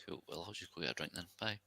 Cool. Well, I'll just go get a drink then. Bye.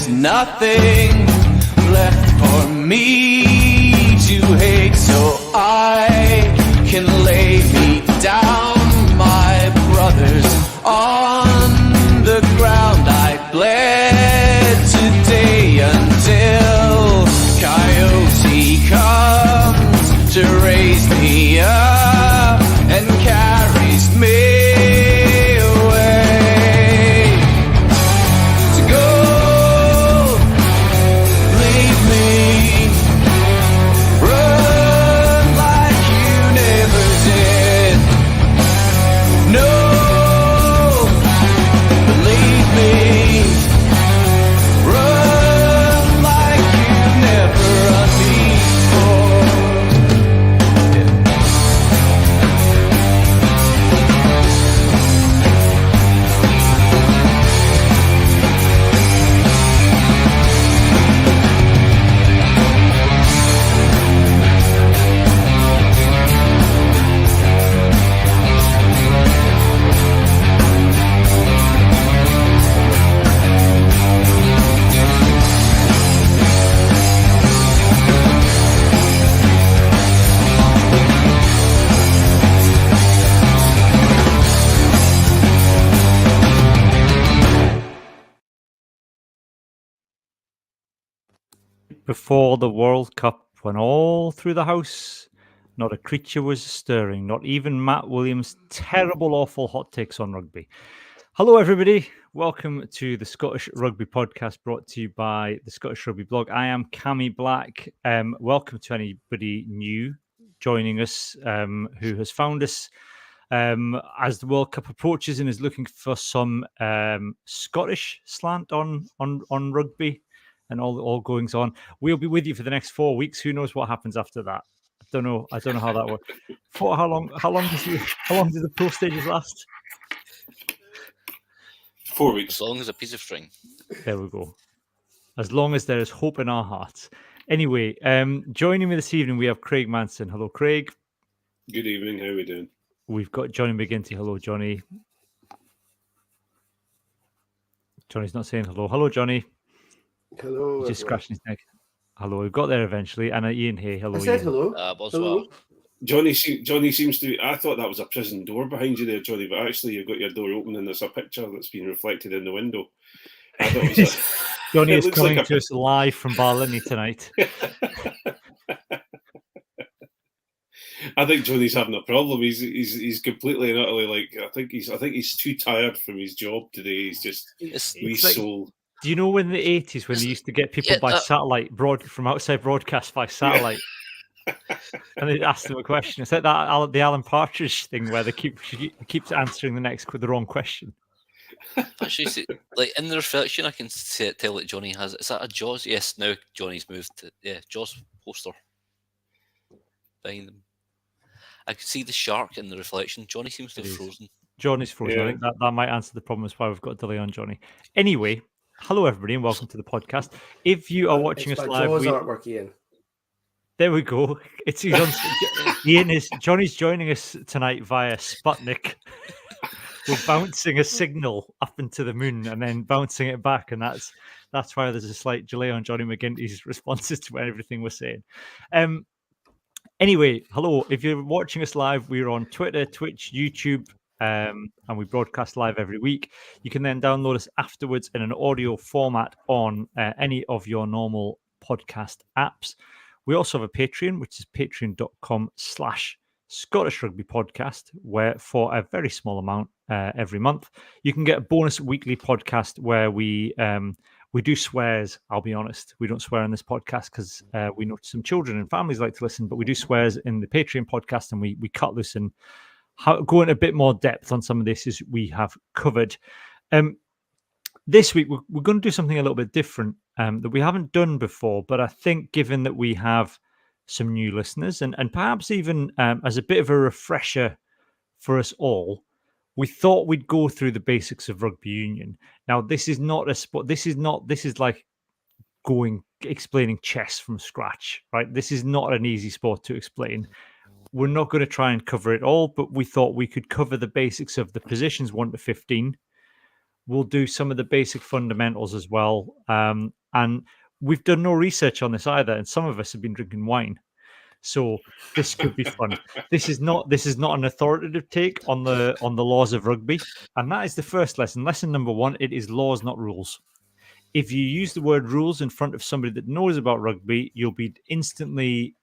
Nothing left for me to hate, so I can lay me down. My brothers on the ground, I bled today until Coyote comes to raise me up and carries me. Before the World Cup, when all through the house, not a creature was stirring, not even Matt Williams' terrible, awful hot takes on rugby. Hello, everybody. Welcome to the Scottish Rugby Podcast, brought to you by the Scottish Rugby Blog. I am Cammy Black. Welcome to anybody new joining us who has found us as the World Cup approaches and is looking for some Scottish slant on rugby and all goings on. We'll be with you for the next 4 weeks. Who knows what happens after that? I don't know how that works. For how long do the pro stages last? 4 weeks. As long as a piece of string. There we go. As long as there is hope in our hearts. Anyway, joining me this evening, we have Craig Manson. Hello, Craig. Good evening. How are we doing? We've got Johnny McGinty. Hello, Johnny. Johnny's not saying hello. Hello, Johnny. Hello. He's just scratching his neck. Hello. We've got there eventually. And Ian, hey, hello. I said Ian. hello. Bonsoir. Johnny seems to. I thought that was a prison door behind you there, Johnny, but actually you've got your door open and there's a picture that's been reflected in the window. I thought it was Johnny is coming to us live from Barlini tonight. I think Johnny's having a problem. He's completely and utterly like. I think he's too tired from his job today. He's just It's like, soul. do you know when the 80s when they used to get people by satellite from outside broadcast by satellite? And they ask them a question. It's like the Alan Partridge thing where he keeps answering the wrong question. Actually, see, like in the reflection, I can tell that Johnny has. Is that a Jaws? Yes. Now Johnny's moved to Jaws poster behind them. I could see the shark in the reflection. Johnny seems to have frozen. Johnny's frozen. Yeah. I think that might answer the problem as why we've got a delay on Johnny. Anyway, hello everybody and welcome to the podcast. If you are watching us live, Jaws artwork, Ian. There we go. Johnny's joining us tonight via Sputnik. We're bouncing a signal up into the moon and then bouncing it back, and that's why there's a slight delay on Johnny McGinty's responses to everything we're saying. Anyway, hello. If you're watching us live, we're on Twitter, Twitch, YouTube, and we broadcast live every week. You can then download us afterwards in an audio format on any of your normal podcast apps. We also have a Patreon, which is patreon.com/Scottish Rugby Podcast, where for a very small amount every month, you can get a bonus weekly podcast where we do swears. I'll be honest, we don't swear on this podcast because we know some children and families like to listen, but we do swears in the Patreon podcast, and we cut loose and go into a bit more depth on some of the issues we have covered. This week, we're going to do something a little bit different that we haven't done before, but I think given that we have some new listeners and perhaps even as a bit of a refresher for us all, we thought we'd go through the basics of rugby union. Now, this is not a sport. This is like explaining chess from scratch, right? This is not an easy sport to explain. We're not going to try and cover it all, but we thought we could cover the basics of the positions 1 to 15. We'll do some of the basic fundamentals as well. And we've done no research on this either, and some of us have been drinking wine. So this could be fun. This is not an authoritative take on the laws of rugby. And that is the first lesson. Lesson number 1, it is laws, not rules. If you use the word rules in front of somebody that knows about rugby, you'll be instantly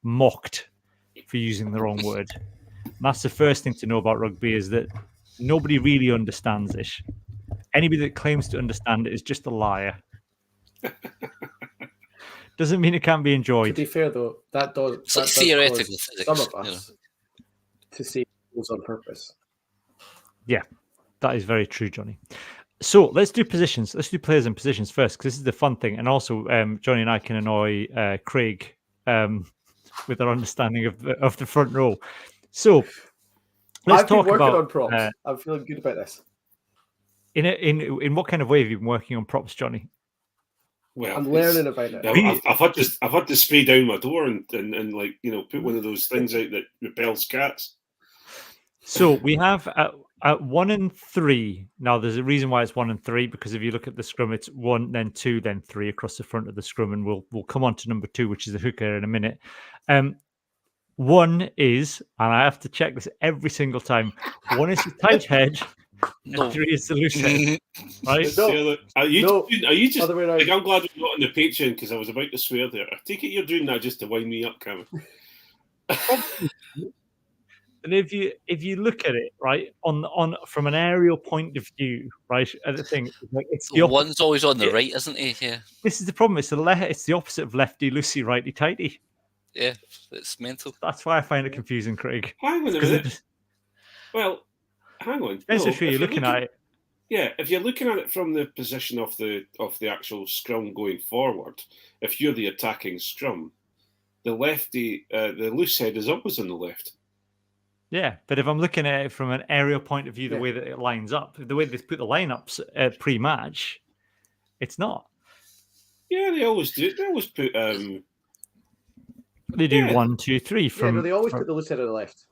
mocked for using the wrong word. And that's the first thing to know about rugby, is that nobody really understands it. Anybody that claims to understand it is just a liar. Doesn't mean it can't be enjoyed. To be fair, though, that does theoretical cause physics, some of us to say rules on purpose. Yeah, that is very true, Johnny. So let's do positions. Let's do players and positions first, because this is the fun thing. And also, Johnny and I can annoy Craig with our understanding of the front row. So let's talk been working about on props. I'm feeling good about this. In what kind of way have you been working on props, Johnny? Well, I'm learning about it. I've had to spray down my door and like, you know, put one of those things out that repels cats. So we have at 1 and 3. Now, there's a reason why it's 1 and 3, because if you look at the scrum, it's 1, then 2, then 3 across the front of the scrum, and we'll come on to number 2, which is the hooker, in a minute. 1 is, and I have to check this every single time, 1 is the tight head, and 3 is the loose head. Right? Are you just? Other way around. Like, I'm glad we're not on the Patreon, because I was about to swear there. I take it you're doing that just to wind me up, Cameron. And if you look at it, right, on from an aerial point of view, right, at the thing, like, it's the one's always on the right, isn't he? Yeah. This is the problem. It's the opposite of lefty loosey, righty tighty. Yeah, it's mental. That's why I find it confusing, Craig. Hang on a minute. Well, hang on. Depends which way you're looking at it. Yeah, if you're looking at it from the position of the actual scrum going forward, if you're the attacking scrum, the lefty, the loose head is always on the left. Yeah, but if I'm looking at it from an aerial point of view, the way that it lines up, the way they put the lineups pre-match, it's not. Yeah, they always do. They always put. They do 1, 2, 3 from. Yeah, no, they always put the loose head on the left.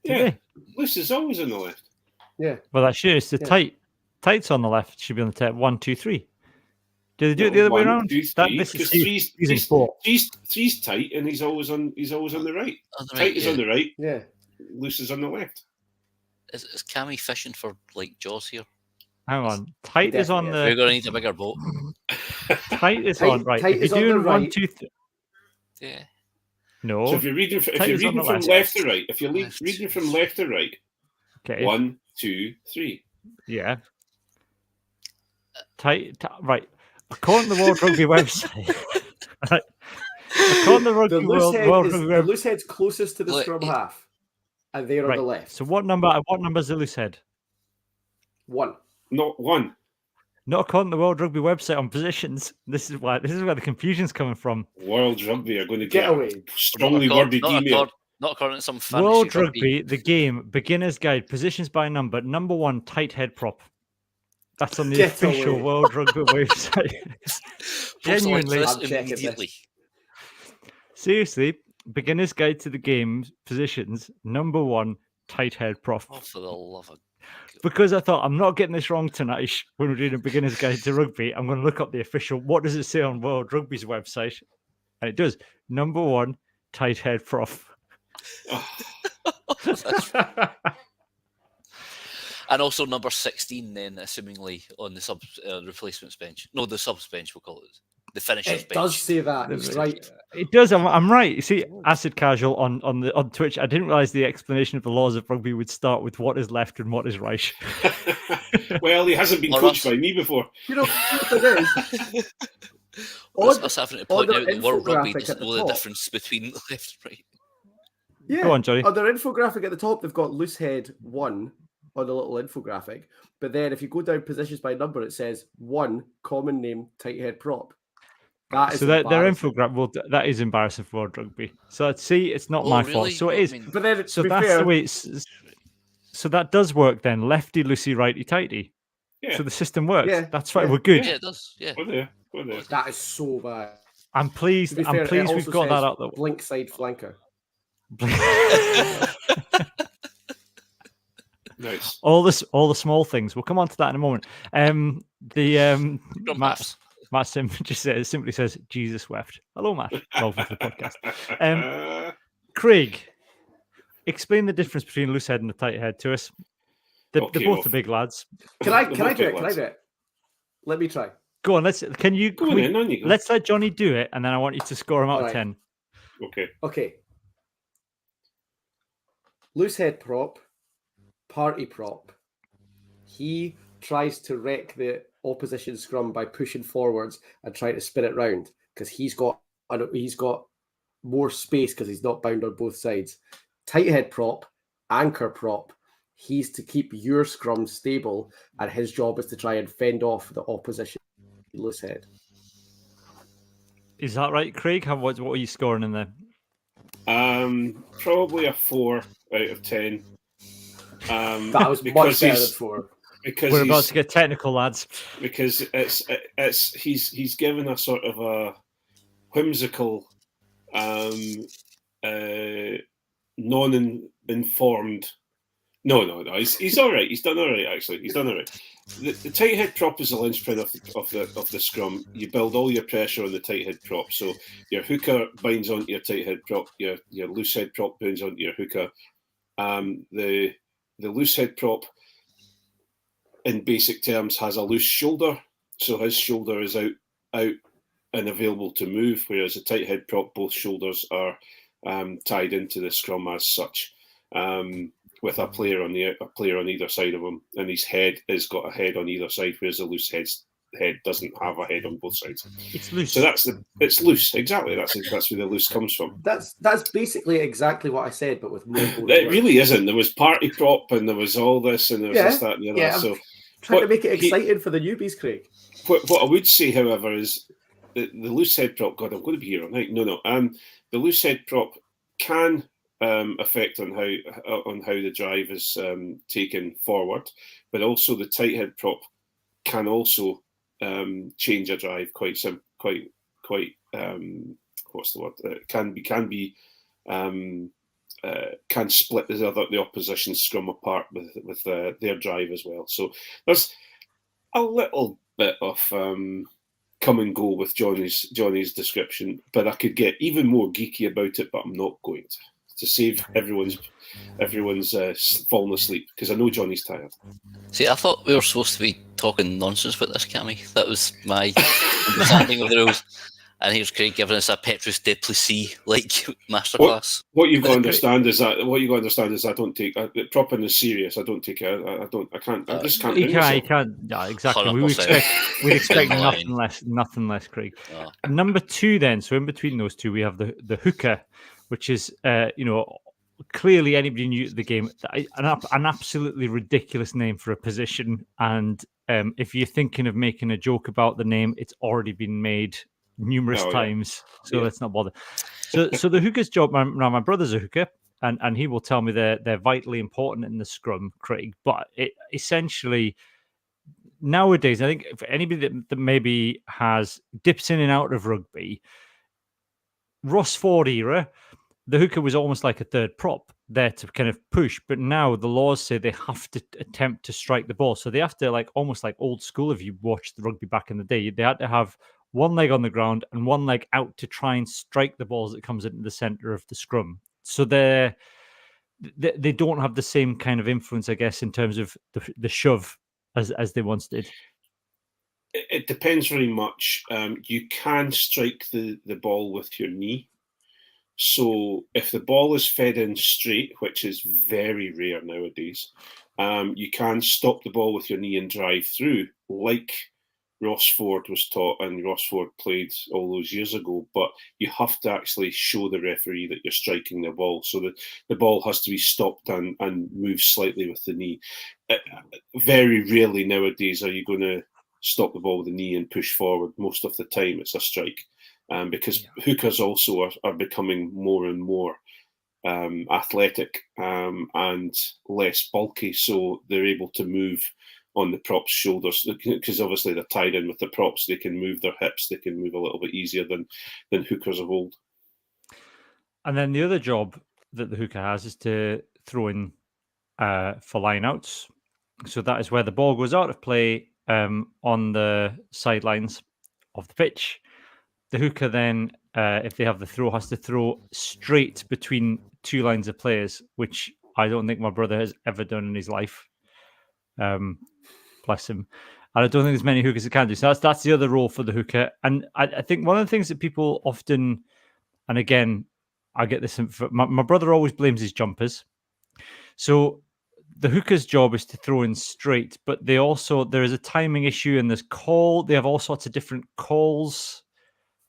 Yeah, loose is always on the left. Yeah. Well, that's true. It's the tight's on the left. Should be on the top. 1, 2, 3. Do they do it the other way around? 2, 3. Three's tight, and he's always on the right. Tight is on the right. Yeah. Loose is on the left. Is Cammy fishing for like Jaws here? Hang on. Tight is on the. We're going to need a bigger boat. Tight is on right. Tight If is you're on doing the 1, right. 2, 3. Yeah. No. So if you're reading from, Tight is on the left. left to right, if you're Left. reading from left to right, Okay. 1, 2, 3. Yeah. Right. According to the World Rugby website. Right. According to the The Rugby loose World, head World is Rugby the web- loose head's closest to the Look, scrum it- half, and they're on Right. the left. So what number is the loose head? 1. Not 1. Not according to the World Rugby website on positions. This is where the confusion's coming from. World Rugby are going to Get get away. a strongly worded email. Not according to some fantasy World Rugby, the game, beginner's guide, positions by number, number 1, tight head prop. That's on the Get official away. World Rugby website. Genuinely. This I'm checking this. immediately. Seriously, beginner's guide to the game, positions, number 1, tight head prop. Oh, for the love of Because I thought, I'm not getting this wrong tonight when we're doing a beginner's guide to rugby. I'm going to look up the official, what does it say on World Rugby's website? And it does. Number 1, tight head prop. And also number 16 then, assumingly, on the replacements bench. No, the subs bench, we'll call it. The finishers It bench. does say that. He's right. It does. I'm right. You see, Acid Casual on Twitch. I didn't realize the explanation of the laws of rugby would start with what is left and what is right. Well, he hasn't been Or coached us. by me before. You know what it is? Us having to point on out their that World Rugby infographic at doesn't the know the top. difference between left and right. Yeah. Go on, Johnny. On their infographic at the top, they've got loose head 1 on the little infographic. But then if you go down positions by number, it says 1 common name tight head prop. That is So their embarrassing. infographic, well, that is embarrassing for World Rugby. So see, it's not Oh, my fault. really? So it I is. mean, But then, So to be that's fair, the way it's. So that does work then. Lefty, loosey, righty, tighty. Yeah. So the system works. Yeah, That's right. yeah. We're good. yeah, it does. Yeah. Go there. Go there. that is so bad. I'm To pleased. be fair, I'm it pleased we've also got that says out the blink side flanker. Nice. all the small things. We'll come on to that in a moment. Scrum Matt halves. Sim just simply says Jesus wept. Hello, Matt. Welcome to the podcast. Craig, explain the difference between a loose head and a tight head to us. They're Okay, both well, the big lads. Can I The do both it? big Can I lads. do it? Let me try. Go on. Can we- on you go. let's let Johnny do it, and then I want you to score him out of Alright. 10. Okay. Okay. Loose head prop, party prop. He tries to wreck the opposition scrum by pushing forwards and trying to spin it round because he's got more space because he's not bound on both sides. Tight head prop, anchor prop. He's to keep your scrum stable, and his job is to try and fend off the opposition loose head. Is that right, Craig? What are you scoring in there? Probably a 4 out of 10. That was much because better than he's- 4. because We're about he's- to get technical, lads. because he's given a sort of a whimsical, non-informed. No. He's all right. He's done all right. Actually, he's done all right. The tight head prop is the linchpin of the scrum. You build all your pressure on the tight head prop. So your hooker binds onto your tight head prop. Your loose head prop binds onto your hooker. The loose head prop, in basic terms, has a loose shoulder, so his shoulder is out and available to move, whereas the tight head prop, both shoulders are tied into the scrum as such, with a player on either side of him, and his head has got a head on either side, whereas the loose head doesn't have a head on both sides. It's loose. So it's loose, exactly. That's where the loose comes from. That's basically exactly what I said, but with more. It really isn't. There was party prop, and there was all this, and there was this, that, and the other. Yeah, So trying to what make it he- exciting for the newbies, Craig. what I would say, however, is the loose head prop. God, I'm going to be here all night. No. The loose head prop can affect on how the drive is taken forward, but also the tight head prop can also change a drive quite. What's the word? Can split the opposition scrum apart with their drive as well. So there's a little bit of come and go with Johnny's description, but I could get even more geeky about it, but I'm not going to save everyone's falling asleep, because I know Johnny's tired. See, I thought we were supposed to be talking nonsense about this, Cammy. That was my understanding of the rules. And here's Craig giving us a Petrus de Plessis like masterclass. What you've got to understand is that I don't take propping is serious. I don't take it. I can't. I just can't. You bring myself. can't. Yeah, exactly. 100%. We'd expect In line. nothing less, Craig. Oh. Number 2, then. So in between those two, we have the hooker, which is clearly anybody new to the game, an absolutely ridiculous name for a position. And if you're thinking of making a joke about the name, it's already been made numerous times. So let's not bother. So the hooker's job. My brother's a hooker. And he will tell me they're vitally important in the scrum, Craig. But it essentially nowadays, I think for anybody that maybe has dips in and out of rugby, Ross Ford era, the hooker was almost like a third prop there to kind of push. But now the laws say they have to attempt to strike the ball. So they have to, like almost like old school. If you watched the rugby back in the day, they had to have one leg on the ground and one leg out to try and strike the ball as it comes into the center of the scrum. So they don't have the same kind of influence, I guess, in terms of the shove as they once did. It depends very much. You can strike the ball with your knee. So if the ball is fed in straight, which is very rare nowadays, you can stop the ball with your knee and drive through, like Ross Ford was taught, and Ross Ford played all those years ago. But you have to actually show the referee that you're striking the ball, so that the ball has to be stopped and move slightly with the knee. Very rarely nowadays are you going to stop the ball with the knee and push forward. Most of the time it's a strike, because hookers also are becoming more and more athletic and less bulky, so they're able to move on the props' shoulders, because obviously they're tied in with the props. They can move their hips. They can move a little bit easier than hookers of old. And then the other job that the hooker has is to throw in for line-outs. So that is where the ball goes out of play on the sidelines of the pitch. The hooker then, if they have the throw, has to throw straight between two lines of players, which I don't think my brother has ever done in his life. Bless him. And I don't think there's many hookers that can do. So that's the other role for the hooker. And I think one of the things that people often, and again, I get this, my brother always blames his jumpers. So the hooker's job is to throw in straight, but there is a timing issue, and they have all sorts of different calls.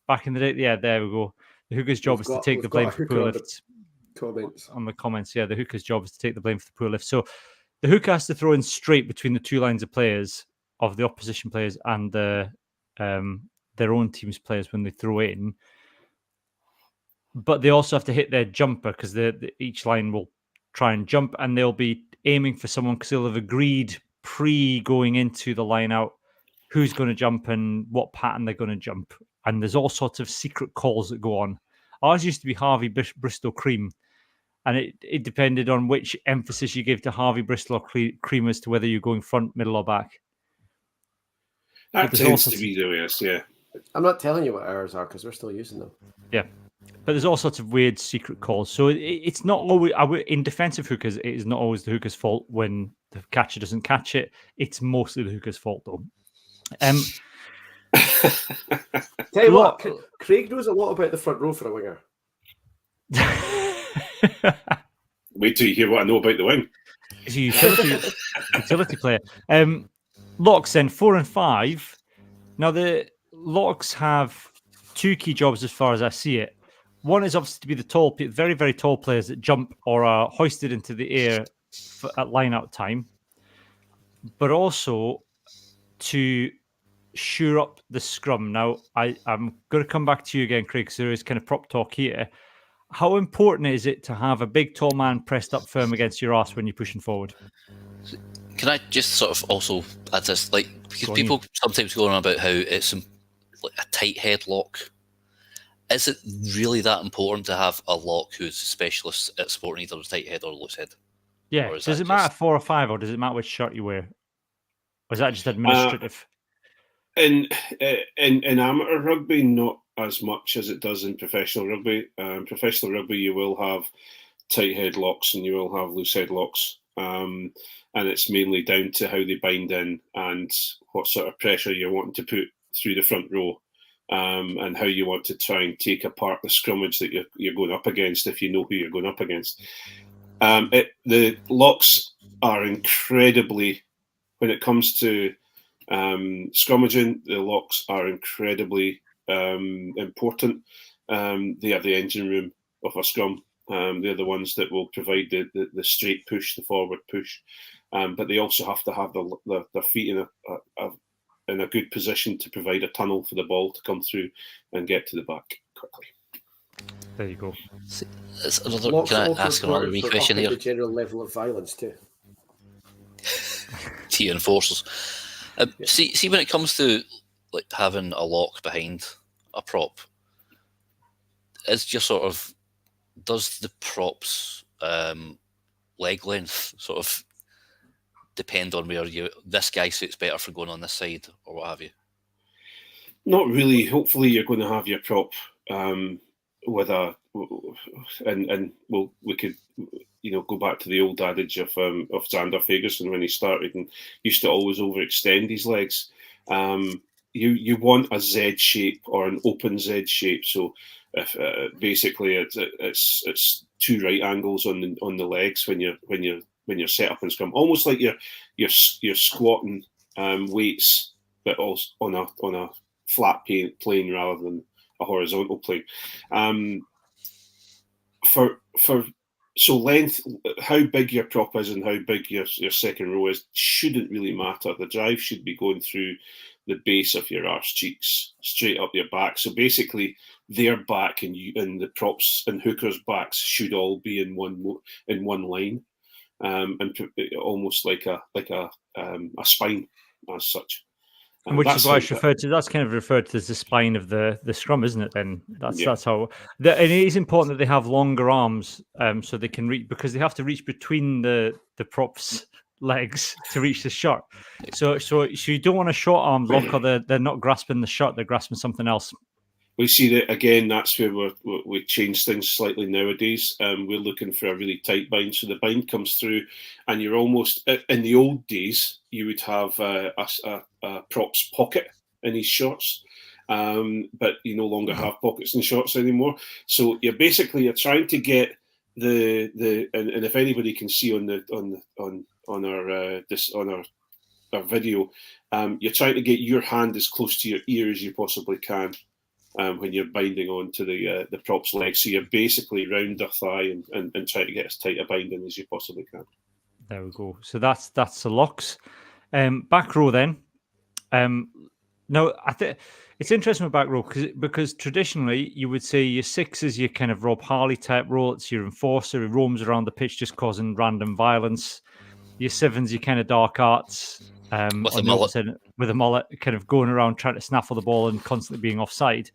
Back in the day, yeah, there we go. The hooker's job is to take the blame for poor lifts. On the comments, yeah, the hooker's job is to take the blame for the poor lift. So the hooker has to throw in straight between the two lines of players, of the opposition players and their own team's players when they throw in. But they also have to hit their jumper, because each line will try and jump, and they'll be aiming for someone because they'll have agreed going into the line out who's going to jump and what pattern they're going to jump. And there's all sorts of secret calls that go on. Ours used to be Harvey Bristol Cream, and it depended on which emphasis you gave to Harvey Bristol or Cream as to whether you're going front, middle, or back. That tends to be the way, yeah. I'm not telling you what ours are because we're still using them. Yeah. But there's all sorts of weird secret calls. So it's not always, in defensive hookers, it is not always the hooker's fault when the catcher doesn't catch it. It's mostly the hooker's fault, though. Tell you what, Craig knows a lot about the front row for a winger. Wait till you hear what I know about the wing. He's a utility player. Locks then 4 and 5. Now the locks have two key jobs as far as I see it. One is obviously to be the very, very tall players that jump or are hoisted into the air at line-out time, but also to shore up the scrum. Now, I'm going to come back to you again, Craig, because there is kind of prop talk here. How important is it to have a big, tall man pressed up firm against your arse when you're pushing forward? Can I just sort of also add this, because people sometimes go on about how it's like a tight headlock. Is it really that important to have a lock who's a specialist at supporting either a tight head or a loose head? Yeah. Does it matter 4 or 5, or does it matter which shirt you wear? Or is that just administrative? In amateur rugby, not as much as it does in professional rugby. Professional rugby, you will have tight headlocks and you will have loose headlocks. And it's mainly down to how they bind in and what sort of pressure you're wanting to put through the front row. and how you want to try and take apart the scrummage that you're going up against if you know who you're going up against. The locks are incredibly, when it comes to scrummaging, the locks are incredibly important. They are the engine room of a scrum. They're the ones that will provide the straight push, the forward push. But they also have to have their feet in a good position to provide a tunnel for the ball to come through and get to the back quickly. There you go. Can I ask another wee question here? The general level of violence too. To your enforcers. See, when it comes to like having a lock behind a prop, is just sort of, does the prop's leg length sort of depend on where this guy suits better for going on this side or what have you? Not really. Hopefully, you're going to have your prop with we could go back to the old adage of Xander Fagerson when he started and used to always overextend his legs. You want a Z shape or an open Z shape. So if basically it's two right angles on the legs when you're set up in scrum, almost like you're squatting weights, but also on a flat plane rather than a horizontal plane. So length, how big your prop is and how big your second row is shouldn't really matter. The drive should be going through the base of your arse cheeks, straight up your back. So basically, their back and the props and hookers' backs should all be in one line, and almost like a spine as such. And which is why it's referred to. That's kind of referred to as the spine of the scrum, isn't it? Then that's how. And it is important that they have longer arms, so they can reach, because they have to reach between the props' legs to reach the shot. So you don't want a short arm lock, or they're not grasping the shot; they're grasping something else. We see that again. That's where we change things slightly nowadays. We're looking for a really tight bind, so the bind comes through, and you're almost. In the old days, you would have a props pocket in his shorts, but you no longer have pockets in shorts anymore. So you're trying to get the and if anybody can see on our video, you're trying to get your hand as close to your ear as you possibly can. When you're binding onto the prop's legs. So you're basically round their thigh and try to get as tight a binding as you possibly can. There we go. So that's the locks. Back row then. No, I think it's interesting with back row because traditionally you would say your six is your kind of Rob Harley type role. It's your enforcer who roams around the pitch just causing random violence. Your seven's your kind of dark arts. With a mullet. With a mullet, kind of going around trying to snaffle the ball and constantly being offside.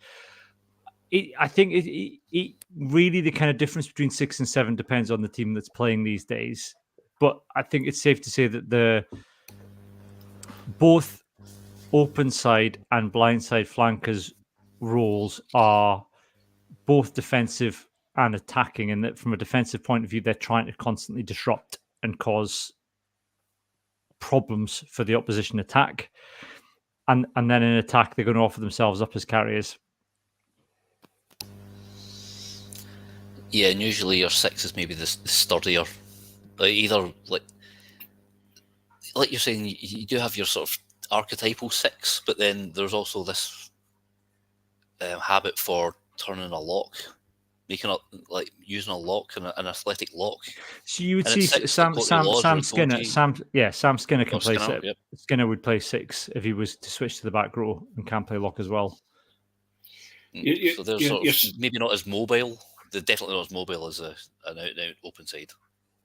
I think it really, the kind of difference between 6 and 7 depends on the team that's playing these days. But I think it's safe to say that both open side and blind side flankers roles are both defensive and attacking, and that from a defensive point of view, they're trying to constantly disrupt and cause problems for the opposition attack, and then in attack they're going to offer themselves up as carriers. Yeah, and usually your 6 is maybe the sturdier, either like you're saying, you do have your sort of archetypal 6, but then there's also this habit for turning a lock, using a lock and an athletic lock. So you would see Sam Skinner. Sam Skinner can play 6. Yep. Skinner would play 6 if he was to switch to the back row and can play lock as well. So they're sort of maybe not as mobile. They're definitely not as mobile as an out-and-out open side.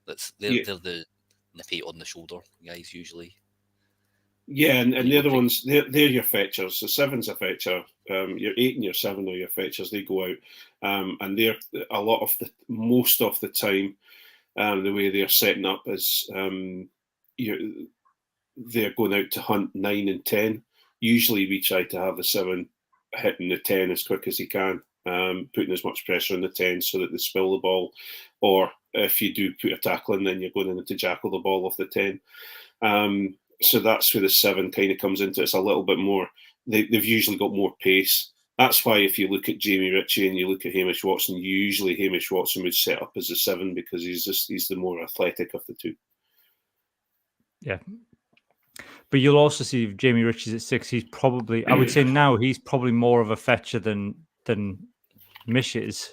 They're the nippy on the shoulder guys usually. Yeah, and the other ones, they're your fetchers. The 7's a fetcher. Your 8 and your 7 are your fetchers. They go out, and they're most of the time, the way they're setting up is they're going out to hunt 9 and 10. Usually, we try to have the 7 hitting the 10 as quick as he can, putting as much pressure on the 10 so that they spill the ball. Or if you do put a tackle in, then you're going in to jackal the ball off the 10. So that's where the 7 kind of comes into it. It's a little bit more. They've usually got more pace. That's why if you look at Jamie Ritchie and you look at Hamish Watson, usually Hamish Watson would set up as a 7 because he's the more athletic of the two. Yeah. But you'll also see if Jamie Ritchie's at 6, he's probably, I would say now, he's probably more of a fetcher than Mish is.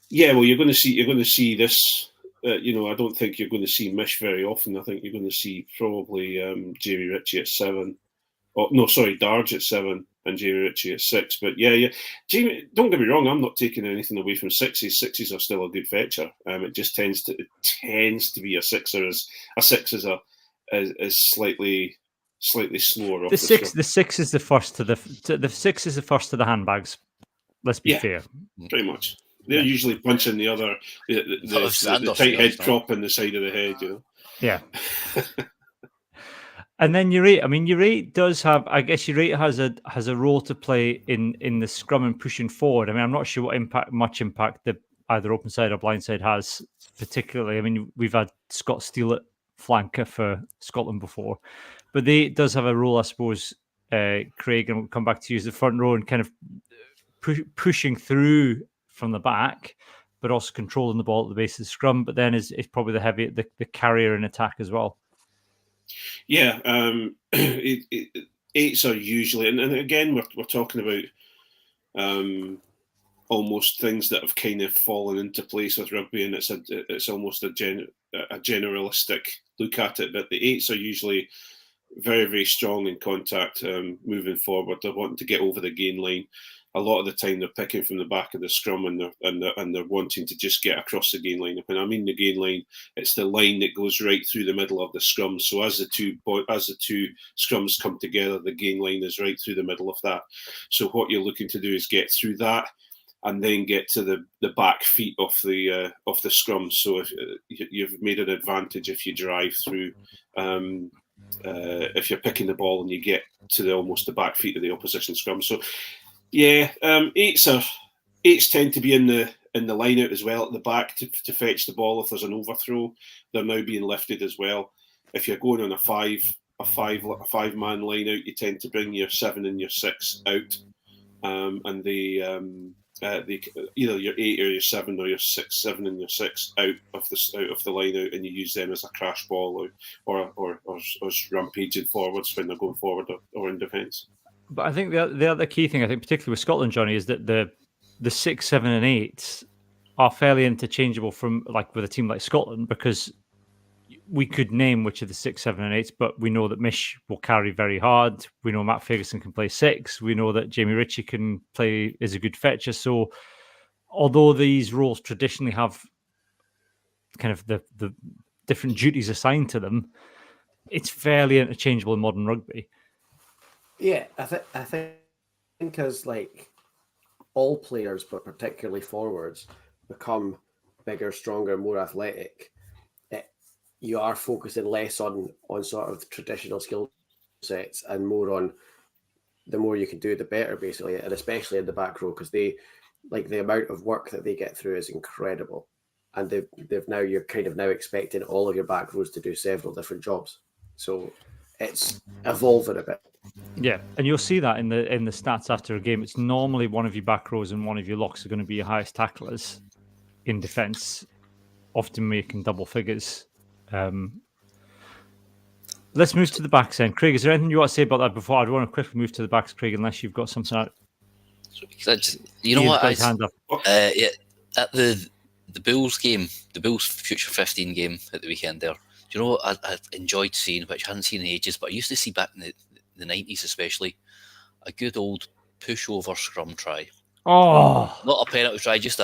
Yeah, well, you're going to see this. I don't think you're going to see Mish very often. I think you're going to see probably Jamie Ritchie at 7. Oh no, sorry, Darge at 7 and Jamie Ritchie at 6. But yeah, Jamie. Don't get me wrong. I'm not taking anything away from 6s. 6s are still a good fetcher. It just tends to be a 6er. A 6 is slightly slower. The 6 is the first to the 6 is the first to the handbags. Let's be fair. Pretty much. They're usually punching the other the tight head prop in the side of the head. Yeah. And then your 8. I mean, your 8 does have. I guess your 8 has a role to play in the scrum and pushing forward. I mean, I'm not sure what much impact the either open side or blind side has particularly. I mean, we've had Scott Steele at flanker for Scotland before, but it does have a role, I suppose. Craig, and we'll come back to you as the front row and kind of pushing through from the back, but also controlling the ball at the base of the scrum. But then is probably the carrier in attack as well. Yeah, 8s are usually, and again we're talking about almost things that have kind of fallen into place with rugby, and it's almost a generalistic look at it. But the 8s are usually very, very strong in contact, moving forward. They're wanting to get over the gain line. A lot of the time, they're picking from the back of the scrum, and they're wanting to just get across the gain line. When I mean the gain line, it's the line that goes right through the middle of the scrum. So as the two scrums come together, the gain line is right through the middle of that. So what you're looking to do is get through that, and then get to the back feet of the scrum. So if you've made an advantage if you drive through. If you're picking the ball and you get to almost the back feet of the opposition scrum. So. Yeah, 8s tend to be in the line out as well at the back to fetch the ball if there's an overthrow. They're now being lifted as well. If you're going on a five man line out, you tend to bring your 7 and your 6 out, and either your 8 or your 7 or your 7 and your 6 out of the line out, and you use them as a crash ball or rampaging forwards when they're going forward or in defence. But I think the other key thing, I think, particularly with Scotland, Johnny, is that the 6, 7, and 8s are fairly interchangeable from with a team like Scotland, because we could name which of the 6, 7, and 8s, but we know that Mish will carry very hard. We know Matt Ferguson can play 6. We know that Jamie Ritchie is a good fetcher. So although these roles traditionally have kind of the different duties assigned to them, it's fairly interchangeable in modern rugby. Yeah, I think as all players, but particularly forwards, become bigger, stronger, more athletic, you are focusing less on sort of traditional skill sets and more on the more you can do, the better, basically, and especially in the back row, because the amount of work that they get through is incredible, and you're kind of now expecting all of your back rows to do several different jobs, so it's evolving a bit. Yeah, and you'll see that in the stats after a game. It's normally one of your back rows and one of your locks are going to be your highest tacklers in defence, often making double figures. Let's move to the backs then. Craig, is there anything you want to say about that before? I don't want to quickly move to the backs, Craig, unless you've got something out. You know what? Hand up. At the Bulls game, the Bulls Future 15 game at the weekend there, do you know what I enjoyed seeing, which I hadn't seen in ages, but I used to see back in the 90s especially, a good old pushover scrum try. Oh! Not a penalty try, just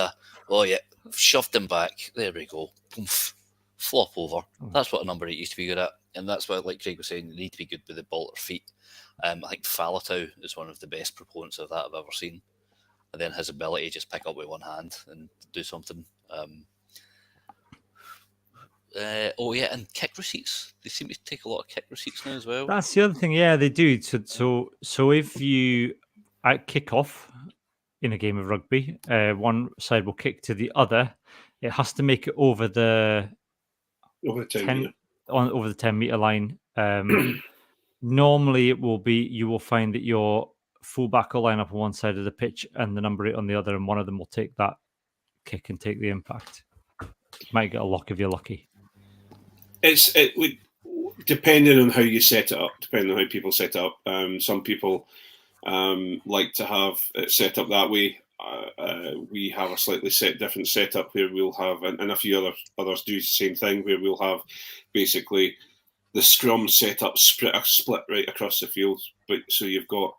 shoved him back. There we go. Poof. Flop over. That's what a number 8 used to be good at. And that's what, like Craig was saying, they need to be good with the ball at their feet. I think Falatau is one of the best proponents of that I've ever seen. And then his ability to just pick up with one hand and do something. And kick receipts. They seem to take a lot of kick receipts now as well. That's the other thing. Yeah, they do. So if you at kick-off in a game of rugby, one side will kick to the other. It has to make it over the 10 meter line. Normally, it will be. You will find that your fullback will line up on one side of the pitch and the number 8 on the other, and one of them will take that kick and take the impact. You might get a lock if you're lucky. It would, depending on how you set it up, depending on how people set it up. Some people like to have it set up that way. We have a slightly different setup where we'll have, and a few others do the same thing, where we'll have basically the scrum set up split right across the field. But so you've got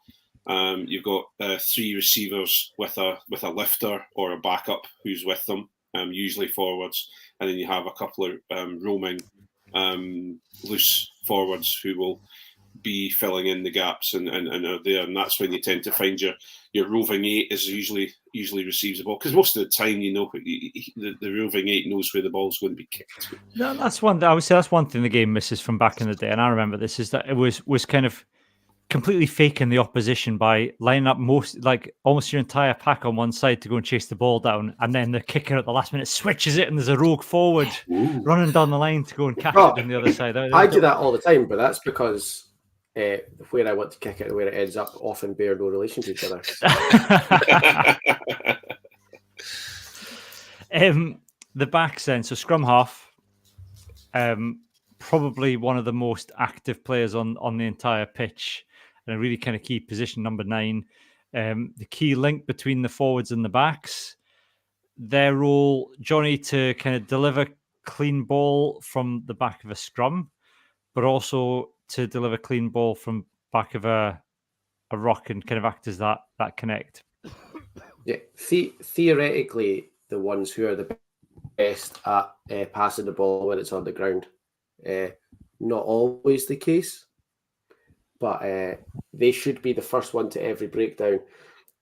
3 receivers with a lifter or a backup who's with them, usually forwards, and then you have a couple of roaming loose forwards who will be filling in the gaps and are there, and that's when you tend to find your roving 8 is usually receives the ball, because most of the time the roving 8 knows where the ball's going to be kicked. No, that's one. I would say that's one thing the game misses from back in the day, and I remember this, is that it was kind of completely faking the opposition by lining up almost your entire pack on one side to go and chase the ball down, and then the kicker at the last minute switches it and there's a rogue forward running down the line to go and catch it on the other side. I do that all the time, but that's because where I want to kick it and where it ends up often bear no relation to each other. The backs then, so scrum half, probably one of the most active players on the entire pitch, and a really kind of key position, number 9. The key link between the forwards and the backs. Their role, Johnny, to kind of deliver clean ball from the back of a scrum, but also to deliver clean ball from back of a rock and kind of act as that connect. Yeah, theoretically, the ones who are the best at passing the ball when it's on the ground. Not always the case, but they should be the first one to every breakdown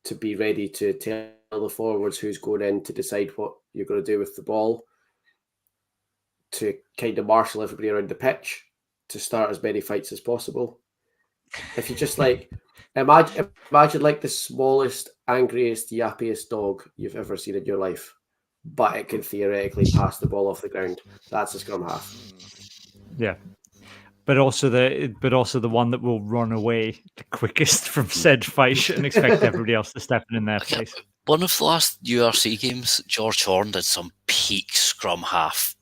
to be ready to tell the forwards who's going in to decide what you're going to do with the ball, to kind of marshal everybody around the pitch, to start as many fights as possible. If you just imagine like the smallest, angriest, yappiest dog you've ever seen in your life, but it can theoretically pass the ball off the ground. That's a scrum half. Yeah, but also the one that will run away the quickest from said fight and expect everybody else to step in their place. One of the last URC games, George Horn did some peak scrum half,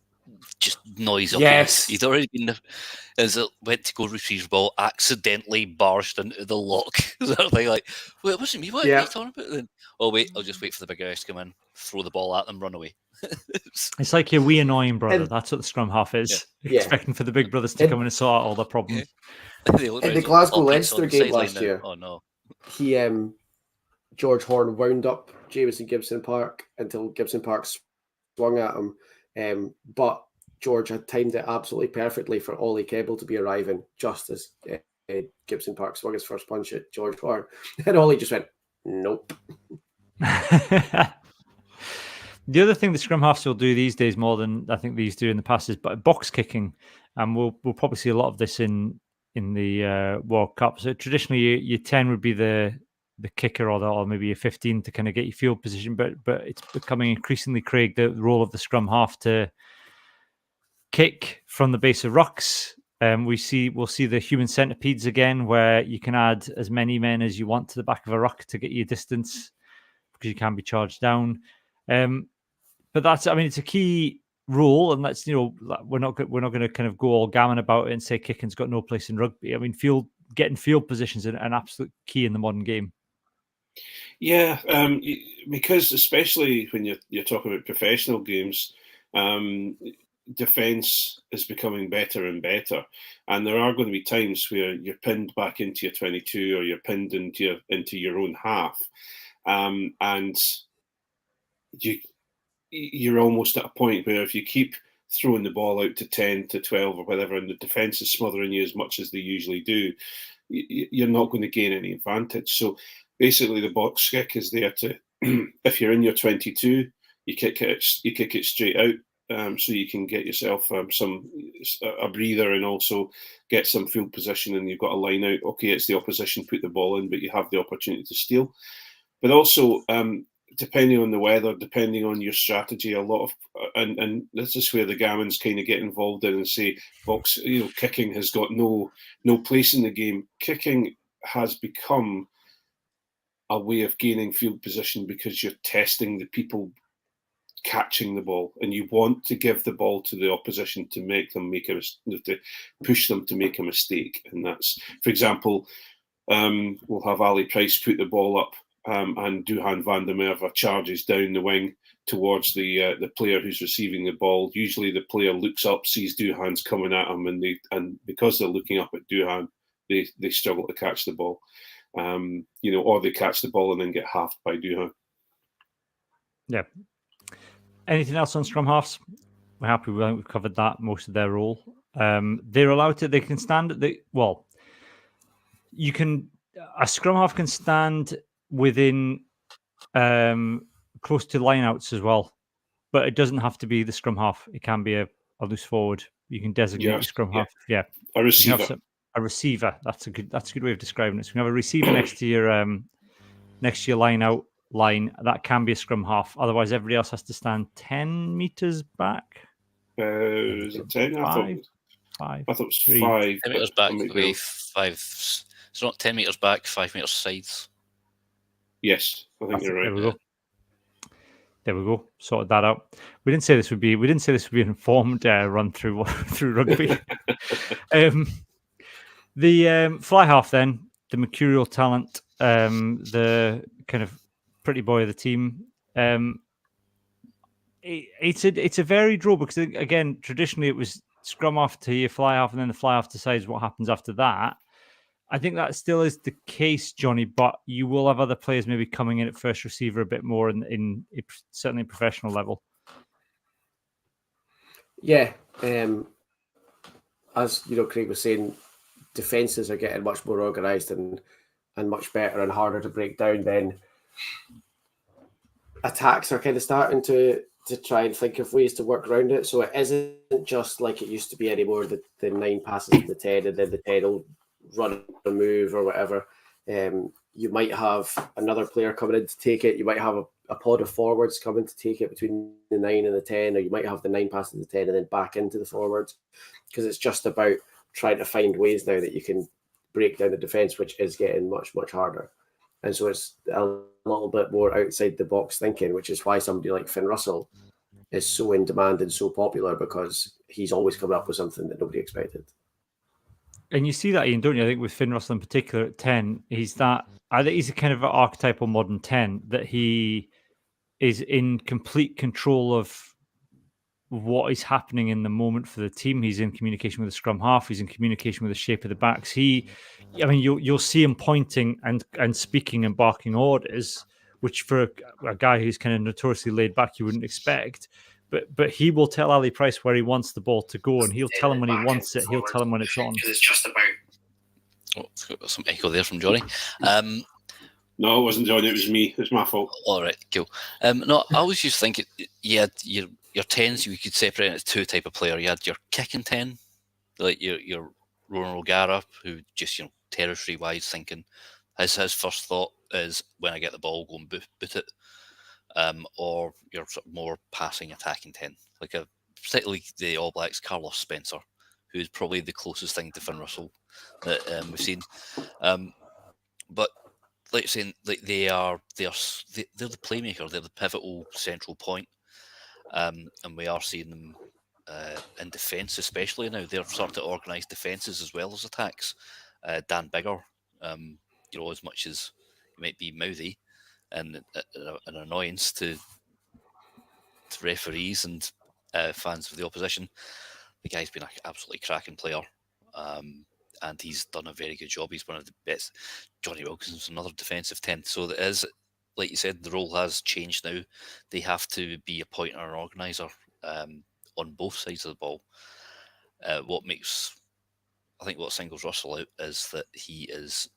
just noise up. Yes, he'd already been. As it went to go retrieve the ball, accidentally barged into the lock. Sort of thing, like, wait, it wasn't me. What are you talking about then? Oh wait, I'll just wait for the big guys to come in, throw the ball at them, run away. It's like your wee annoying brother. That's what the scrum half is. Yeah. Expecting for the big brothers to come in and sort out all the problems. Yeah. In the Glasgow Leinster game last year, oh no, George Horn wound up Jamieson Gibson Park until Gibson Park swung at him, but George had timed it absolutely perfectly for Ollie Kebble to be arriving just as Gibson Park swung his first punch at George Horn. And Ollie just went, nope. The other thing the scrum halves will do these days more than I think they used to do in the past is box kicking. And we'll probably see a lot of this in the World Cup. So traditionally your 10 would be the kicker or maybe your 15 to kind of get your field position. But it's becoming increasingly, Craig, the role of the scrum half to kick from the base of rucks. We'll see the human centipedes again, where you can add as many men as you want to the back of a ruck to get your distance, because you can be charged down. But it's a key rule, and that's, we're not going to kind of go all gammon about it and say kicking's got no place in rugby. I mean, getting field positions is an absolute key in the modern game. Yeah, because especially when you're talking about professional games, defence is becoming better and better, and there are going to be times where you're pinned back into your 22 or you're pinned into your own half, and you're almost at a point where if you keep throwing the ball out to 10 to 12 or whatever, and the defence is smothering you as much as they usually do, you're not going to gain any advantage. So basically the box kick is there to, if you're in your 22, you kick it straight out, so you can get yourself a breather and also get some field position, and you've got a line out. Okay, it's the opposition put the ball in, but you have the opportunity to steal. But also, depending on the weather, depending on your strategy, a lot of and this is where the gammons kind of get involved in and say, box, kicking has got no place in the game. Kicking has become a way of gaining field position because you're testing the people catching the ball, and you want to give the ball to the opposition to make them to push them to make a mistake. And that's, for example, we'll have Ali Price put the ball up, and Duhan van der Merwe charges down the wing towards the player who's receiving the ball. Usually the player looks up, sees Duhan's coming at him, and because they're looking up at Duhan, they struggle to catch the ball. Or they catch the ball and then get halved by Duhan. Yeah. Anything else on scrum halves? We're happy we've covered that, most of their role. They're allowed to, they can stand at a scrum half can stand within close to lineouts as well, but it doesn't have to be the scrum half. It can be a loose forward. You can designate a scrum half. Yeah. A receiver. A receiver. That's a good way of describing it. So you can have a receiver next to your line. That can be a scrum half. Otherwise, everybody else has to stand 10 meters back. Is it 10? I thought it was 5. 10 meters back would be 5. It's not 10 meters back, 5 meters sides. Yes, I think you're right. There we go. Sorted that out. We didn't say this would be an informed run through rugby. The fly half, then, the mercurial talent, the kind of pretty boy of the team. It's a varied role because, again, traditionally it was scrum half to your fly half, and then the fly half decides what happens after that. I think that still is the case, Johnny, but you will have other players maybe coming in at first receiver a bit more in certainly professional level. Yeah. As Craig was saying, defences are getting much more organised and much better and harder to break down. Then attacks are kind of starting to try and think of ways to work around it. So it isn't just like it used to be anymore, the 9 passes to the 10 and then the 10 will run a move or whatever. You might have another player coming in to take it. You might have a pod of forwards coming to take it between the 9 and the 10, or you might have the 9 passing to the 10 and then back into the forwards, because it's just about trying to find ways now that you can break down the defence, which is getting much, much harder. And so it's a little bit more outside the box thinking, which is why somebody like Finn Russell is so in demand and so popular, because he's always coming up with something that nobody expected. And you see that, Ian, don't you? I think with Finn Russell in particular at 10, I think he's a kind of an archetypal modern 10, that he is in complete control of what is happening in the moment for the team. He's in communication with the scrum half. He's in communication with the shape of the backs. You'll see him pointing and speaking and barking orders, which for a guy who's kind of notoriously laid back, you wouldn't expect. But he will tell Ali Price where he wants the ball to go, and he'll tell him when he wants it. He'll tell him when it's on. It's just about. Oh, got some echo there from Johnny. No, it wasn't Johnny. It was me. It's my fault. All right, cool. No, I always used to think you had your 10s. You could separate it as 2 type of player. You had your kicking 10, like your Ronan O'Gara, who just territory wise thinking. His first thought is, when I get the ball, go and boot it. Or your sort of more passing, attacking 10, like particularly the All Blacks, Carlos Spencer, who's probably the closest thing to Finn Russell that we've seen. But like you're saying, like they're the playmaker, they're the pivotal central point, and we are seeing them in defence, especially now. They're starting to organise defences as well as attacks. Dan Biggar, as much as he might be mouthy and an annoyance to referees and fans of the opposition, the guy's been an absolutely cracking player, and he's done a very good job. He's one of the best. Johnny Wilkinson's another defensive 10. So it is, like you said, the role has changed now. They have to be a pointer and organiser on both sides of the ball. What singles Russell out is that he is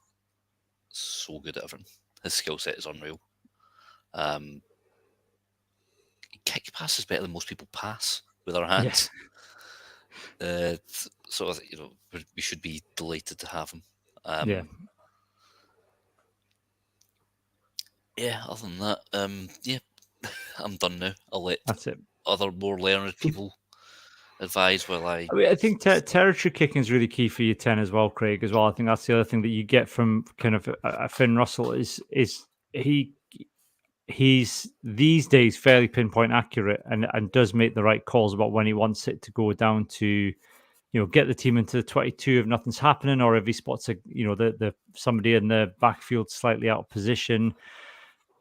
so good at everything. His skill set is unreal. Kick passes better than most people pass with our hands. Yeah. We should be delighted to have him. Other than that, I'm done now. I'll let other more learned people advise while I think territory kicking is really key for your 10 as well, Craig, as well. I think that's the other thing that you get from kind of Finn Russell is he's these days fairly pinpoint accurate and does make the right calls about when he wants it to go down to, get the team into the 22 if nothing's happening, or if he spots the somebody in the backfield slightly out of position.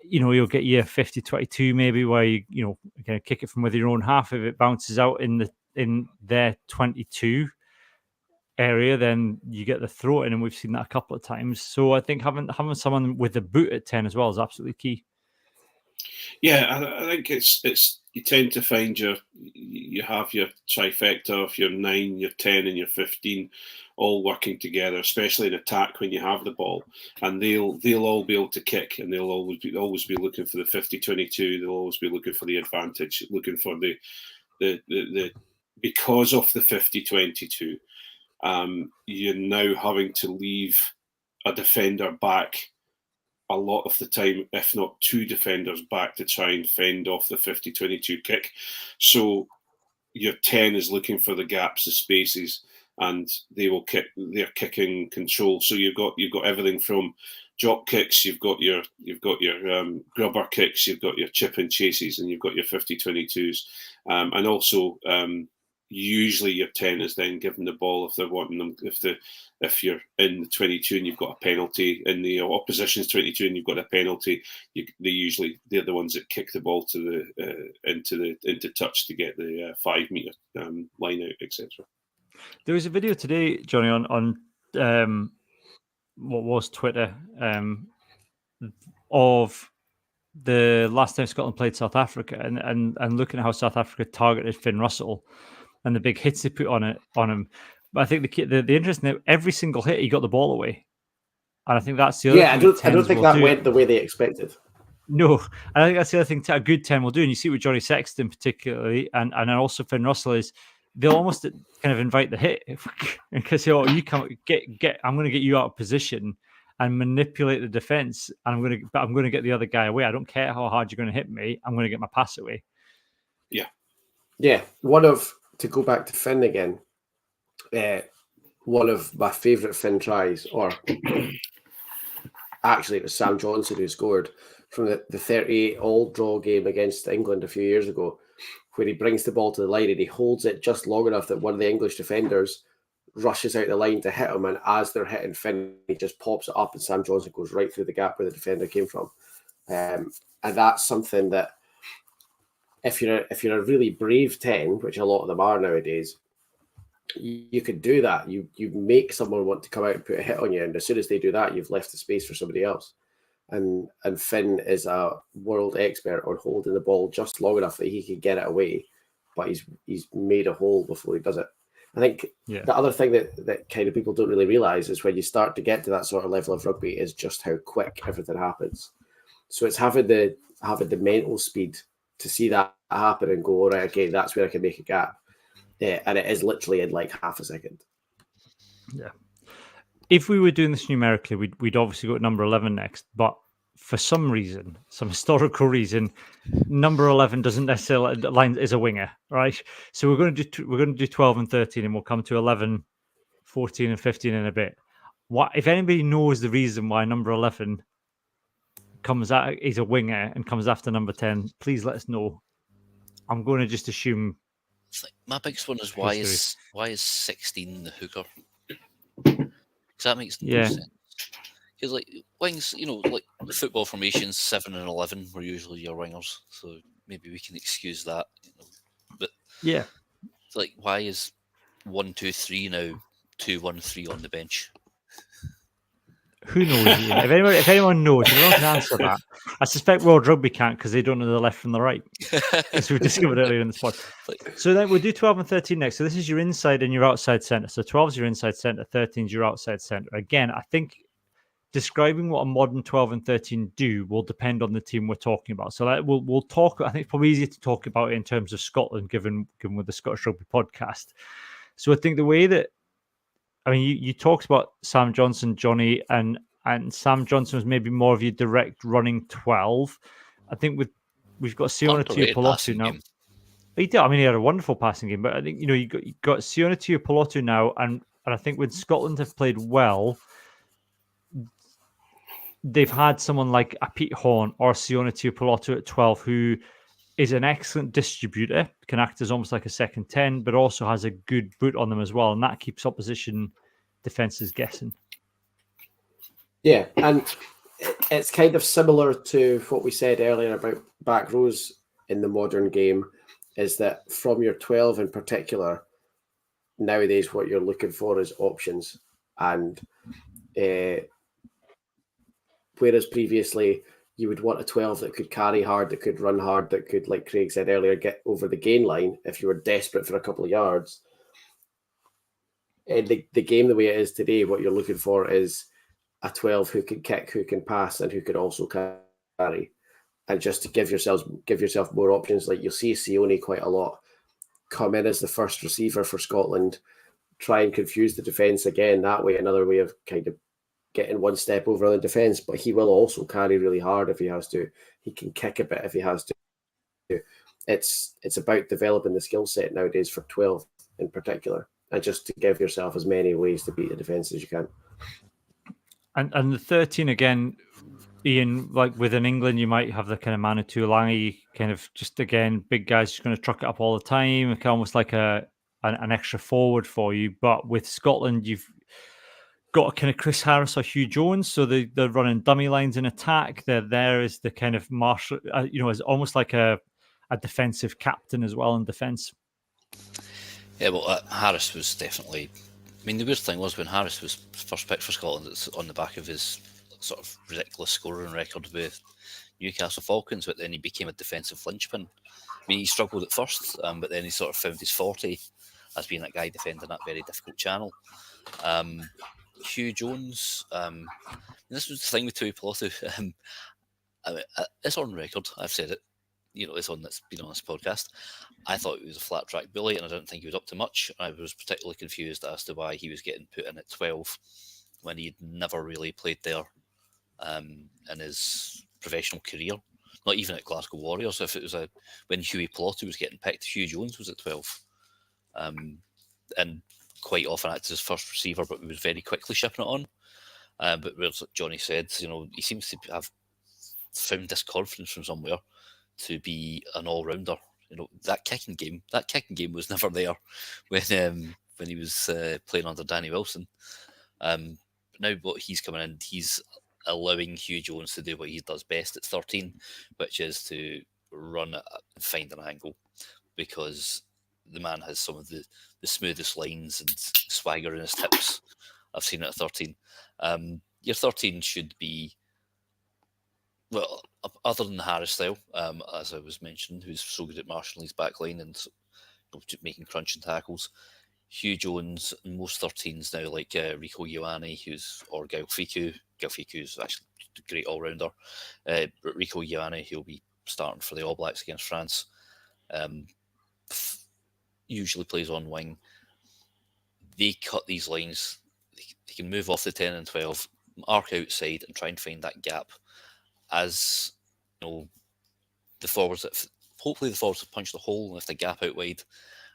You'll get your 50-22 maybe, where you kind of kick it from within your own half. If it bounces out in their 22 area, then you get the throw in, and we've seen that a couple of times. So I think having someone with a boot at 10 as well is absolutely key. Yeah, I think it's you tend to find you have your trifecta of your 9, your 10, and your 15 all working together, especially in attack when you have the ball, and they'll all be able to kick, and they'll always be looking for the 50-22. They'll always be looking for the advantage, looking for the because of the 50-22. You're now having to leave a defender back a lot of the time, if not 2 defenders back, to try and fend off the 50-22 kick. So your 10 is looking for the gaps, the spaces, and they will kick. They're kicking control. So you've got everything from drop kicks, you've got your grubber kicks, you've got your chip and chases, and you've got your 50-22s, and also usually your 10 is then given the ball if they're wanting them. If you're in the 22 and you've got a penalty, in the opposition's 22 and you've got a penalty, they're the ones that kick the ball to into touch to get the 5 meter line out, etc. There was a video today, Johnny, on what was Twitter, of the last time Scotland played South Africa, and looking at how South Africa targeted Finn Russell and the big hits they put on him. But I think the interesting, every single hit he got the ball away, and I think that's the other. Yeah, I don't think that went the way they expected. No, I think that's the other thing a good 10 will do, and you see it with Johnny Sexton particularly, and also Finn Russell, is they'll almost kind of invite the hit because you can't get. I'm going to get you out of position and manipulate the defense, and I'm going to get the other guy away. I don't care how hard you're going to hit me. I'm going to get my pass away. Yeah. To go back to Finn again, one of my favourite Finn tries, or actually it was Sam Johnson who scored from the 38 all-draw game against England a few years ago, where he brings the ball to the line and he holds it just long enough that one of the English defenders rushes out the line to hit him, and as they're hitting Finn, he just pops it up and Sam Johnson goes right through the gap where the defender came from. And that's something that if you're a really brave 10, which a lot of them are nowadays, you could do that. You make someone want to come out and put a hit on you, and as soon as they do that, you've left the space for somebody else. And Finn is a world expert on holding the ball just long enough that he can get it away, but he's made a hole before he does it. I think the other thing that kind of people don't really realise is when you start to get to that sort of level of rugby is just how quick everything happens. So it's having the mental speed to see that happen and go, all right, okay, that's where I can make a gap. Yeah, and it is literally in like half a second. Yeah. If we were doing this numerically, we'd obviously got number 11 next, but for some reason, some historical reason, number 11 doesn't necessarily line is a winger, right? So we're going to do 12 and 13, and we'll come to 11, 14, and 15 in a bit. What if anybody knows the reason why number 11 is a winger and comes after number 10? Please let us know. I'm going to just assume. It's like, my biggest one is why is 16 the hooker? Because that makes no sense. Because like wings, like the football formations 7 and 11 were usually your wingers, so maybe we can excuse that. But yeah, it's like, why is 1, 2, 3 now 2, 1, 3 on the bench? Who knows? If anyone knows, if anyone can answer that. I suspect World Rugby can't because they don't know the left from the right, as we discovered earlier in the spot. So then we'll do 12 and 13 next. So this is your inside and your outside centre. So 12 is your inside centre, 13 is your outside centre. Again, I think describing what a modern 12 and 13 do will depend on the team we're talking about. So we'll talk. I think it's probably easier to talk about it in terms of Scotland, given with the Scottish Rugby podcast. So I think the way that, you talked about Sam Johnson, Johnny, and Sam Johnson was maybe more of your direct running 12. I think we've got Siona Tuipulotu now. He did. He had a wonderful passing game, but I think you got Siona Tuipulotu now, and I think when Scotland have played well, they've had someone like a Pete Horn or Sione Tuipulotu at 12 who is an excellent distributor, can act as almost like a second 10, but also has a good boot on them as well. And that keeps opposition defenses guessing. Yeah, and it's kind of similar to what we said earlier about back rows in the modern game, is that from your 12 in particular, nowadays what you're looking for is options. And whereas previously you would want a 12 that could carry hard, that could run hard, that could, like Craig said earlier, get over the gain line if you were desperate for a couple of yards. In the game the way it is today, what you're looking for is a 12 who can kick, who can pass, and who can also carry. And just to give yourself more options, like you'll see Sione quite a lot come in as the first receiver for Scotland, try and confuse the defence again that way, another way of kind of getting one step over the defence, but he will also carry really hard if he has to. He can kick a bit if he has to. It's about developing the skill set nowadays for 12 in particular, and just to give yourself as many ways to beat the defence as you can. And the 13 again, Ian, like within England, you might have the kind of Manu Tuolangi kind of just again, big guys just going to truck it up all the time, almost like an extra forward for you. But with Scotland, you've got a kind of Chris Harris or Hugh Jones, so they're running dummy lines in attack. They're there as the kind of marshal, as almost like a defensive captain as well in defence. Yeah, well, Harris was definitely. I mean, the weird thing was when Harris was first picked for Scotland, it's on the back of his sort of ridiculous scoring record with Newcastle Falcons, but then he became a defensive linchpin. I mean, he struggled at first, but then he sort of found his 40 as being that guy defending that very difficult channel. Hugh Jones, this was the thing with Tuipulotu. It's on record. I've said it. It's on that's been on this podcast. I thought he was a flat track bully, and I didn't think he was up to much. I was particularly confused as to why he was getting put in at 12 when he'd never really played there in his professional career. Not even at Glasgow Warriors. If it was when Huey Pilotu was getting picked, Hugh Jones was at 12, and quite often acted as first receiver, but we was very quickly shipping it on. But as Johnny said, he seems to have found this confidence from somewhere to be an all-rounder. That kicking game was never there when he was playing under Danny Wilson. Now what he's coming in, he's allowing Hugh Jones to do what he does best at 13, which is to run and find an angle, because the man has some of the smoothest lines and swagger in his tips I've seen at 13. Your 13 should be, well, other than the Harris style, as I was mentioning, who's so good at marshalling his back line and making crunching tackles. Hugh Jones, most 13s now, like Rico Ioane, or Galfiku. Galfiku's actually a great all-rounder. But Rico Ioane, he'll be starting for the All Blacks against France. Usually plays on wing. They cut these lines. They can move off the 10 and 12, arc outside and try and find that gap. As the forwards have punched the hole and left a gap out wide,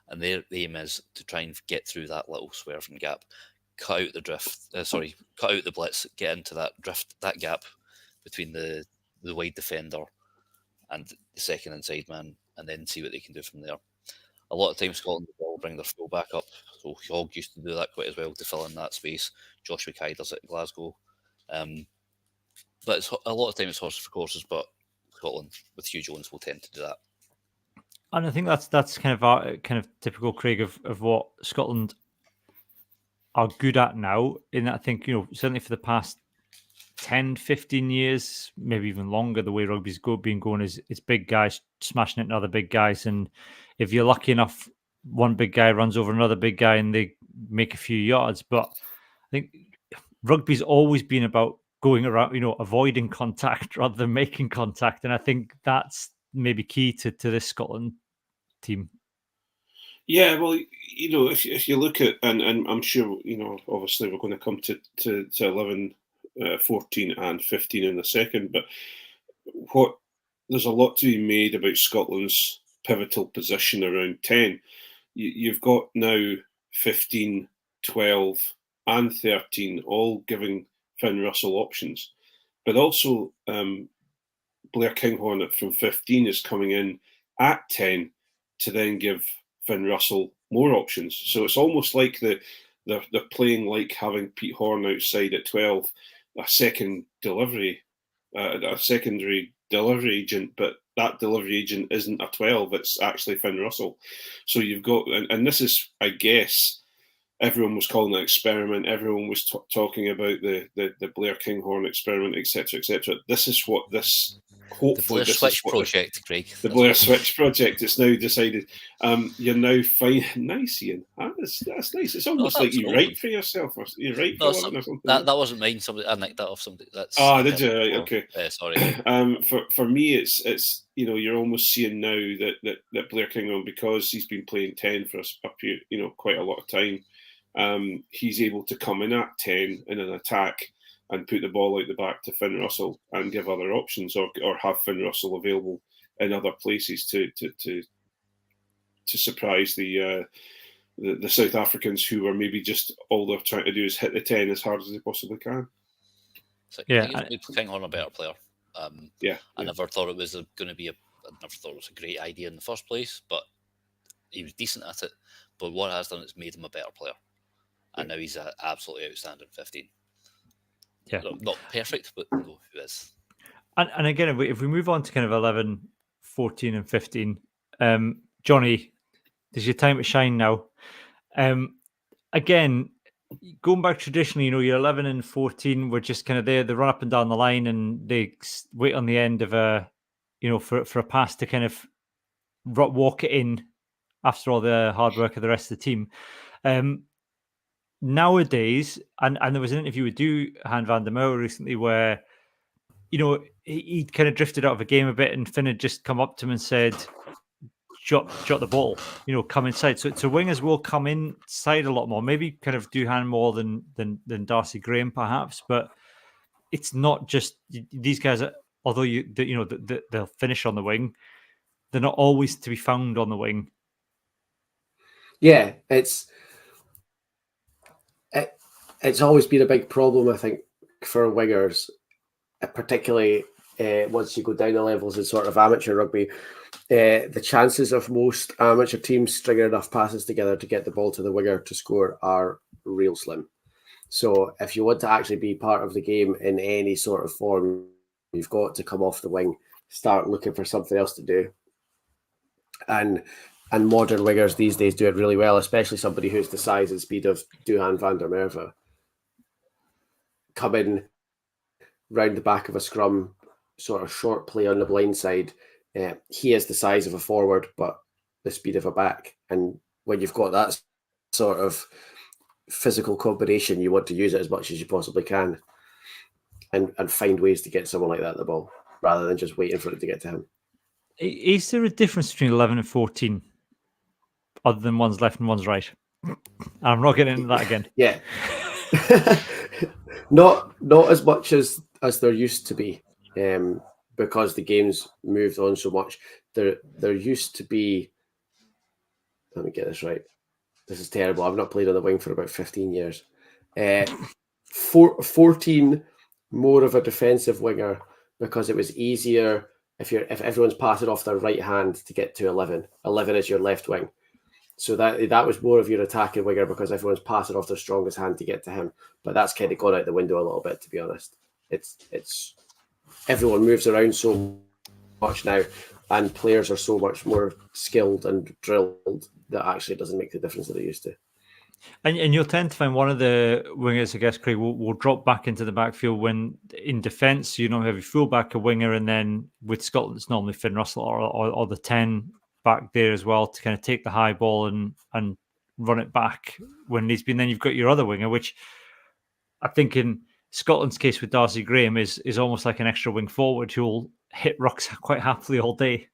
and their aim is to try and get through that little swerving gap, cut out the blitz, get into that gap between the wide defender and the second inside man, and then see what they can do from there. A lot of times Scotland will bring their fullback up, so Hogg used to do that quite as well to fill in that space. Josh Mackay does it at Glasgow. But a lot of times it's horses for courses, but Scotland with Hugh Jones will tend to do that. And I think that's kind of typical, Craig, of what Scotland are good at now. In that, I think, certainly for the past 10, 15 years, maybe even longer, the way rugby's been going is big guys smashing into other big guys. And if you're lucky enough, one big guy runs over another big guy and they make a few yards. But I think rugby's always been about going around, avoiding contact rather than making contact. And I think that's maybe key to this Scotland team. Yeah, well, if you look at, and I'm sure, obviously we're going to come to 11, 14 and 15 in a second, but there's a lot to be made about Scotland's pivotal position around 10. You've got now 15, 12 and 13 all giving Finn Russell options. but also Blair Kinghorn from 15 is coming in at 10 to then give Finn Russell more options. So it's almost like they're playing like having Pete Horn outside at 12, a secondary delivery agent, but that delivery agent isn't a 12, it's actually Finn Russell. So you've got, and this is, I guess, everyone was calling it experiment. Everyone was talking about the Blair Kinghorn experiment, etc., etc. This is what this. Hopefully, the Blair Switch project, Craig. The Blair Switch project. It's now decided. You're now fine. Nice, Ian. That's nice. It's almost like you write for yourself, or you write for one or something. That wasn't mine. Somebody, I nicked that off somebody. That's did you? Right, okay. Sorry. For me, it's you're almost seeing now that Blair Kinghorn, because he's been playing 10 for quite a lot of time. He's able to come in at 10 in an attack and put the ball out the back to Finn Russell and give other options, or have Finn Russell available in other places to surprise the South Africans, who are maybe just all they're trying to do is hit the 10 as hard as they possibly can. So I think Kinghorn a better player. I never thought it was going to be I never thought it was a great idea in the first place, but he was decent at it. But what it has done is made him a better player. And now he's an absolutely outstanding 15. Yeah. Not perfect, but no, who is. And again, if we move on to kind of 11, 14 and 15, Johnny, there's your time to shine now. Again, going back traditionally, you're 11 and 14, we're just kind of there, they run up and down the line and they wait on the end of for a pass to kind of walk it in after all the hard work of the rest of the team. Nowadays, and there was an interview with Duhan van der Merwe recently where, he kind of drifted out of a game a bit, and Finn had just come up to him and said, "Jot the ball, come inside." So wingers will come inside a lot more. Maybe kind of Duhan more than Darcy Graham perhaps, but it's not just these guys. Although they'll finish on the wing, they're not always to be found on the wing. Yeah, it's always been a big problem, I think, for wingers, particularly once you go down the levels in sort of amateur rugby. The chances of most amateur teams stringing enough passes together to get the ball to the winger to score are real slim. So if you want to actually be part of the game in any sort of form, you've got to come off the wing, start looking for something else to do. And modern wingers these days do it really well, especially somebody who's the size and speed of Duhan van der Merwe. Come in round the back of a scrum, sort of short play on the blind side. He is the size of a forward, but the speed of a back. And when you've got that sort of physical combination, you want to use it as much as you possibly can, and find ways to get someone like that the ball, rather than just waiting for it to get to him. Is there a difference between 11 and 14, other than one's left and one's right? I'm not getting into that again. Yeah. Not as much as there used to be, because the game's moved on so much. There used to be, let me get this right. This is terrible. I've not played on the wing for about 15 years. 14 more of a defensive winger, because it was easier if everyone's passing off their right hand to get to 11. 11 is your left wing. So that was more of your attacking winger, because everyone's passing off their strongest hand to get to him. But that's kind of gone out the window a little bit, to be honest. It's everyone moves around so much now, and players are so much more skilled and drilled that actually it doesn't make the difference that it used to. And you'll tend to find one of the wingers, I guess, Craig, will drop back into the backfield when in defence, have your fullback, a winger, and then with Scotland, it's normally Finn Russell or the 10 back there as well to kind of take the high ball and run it back when needs be. And then you've got your other winger, which I think in Scotland's case with Darcy Graham is almost like an extra wing forward who'll hit rucks quite happily all day.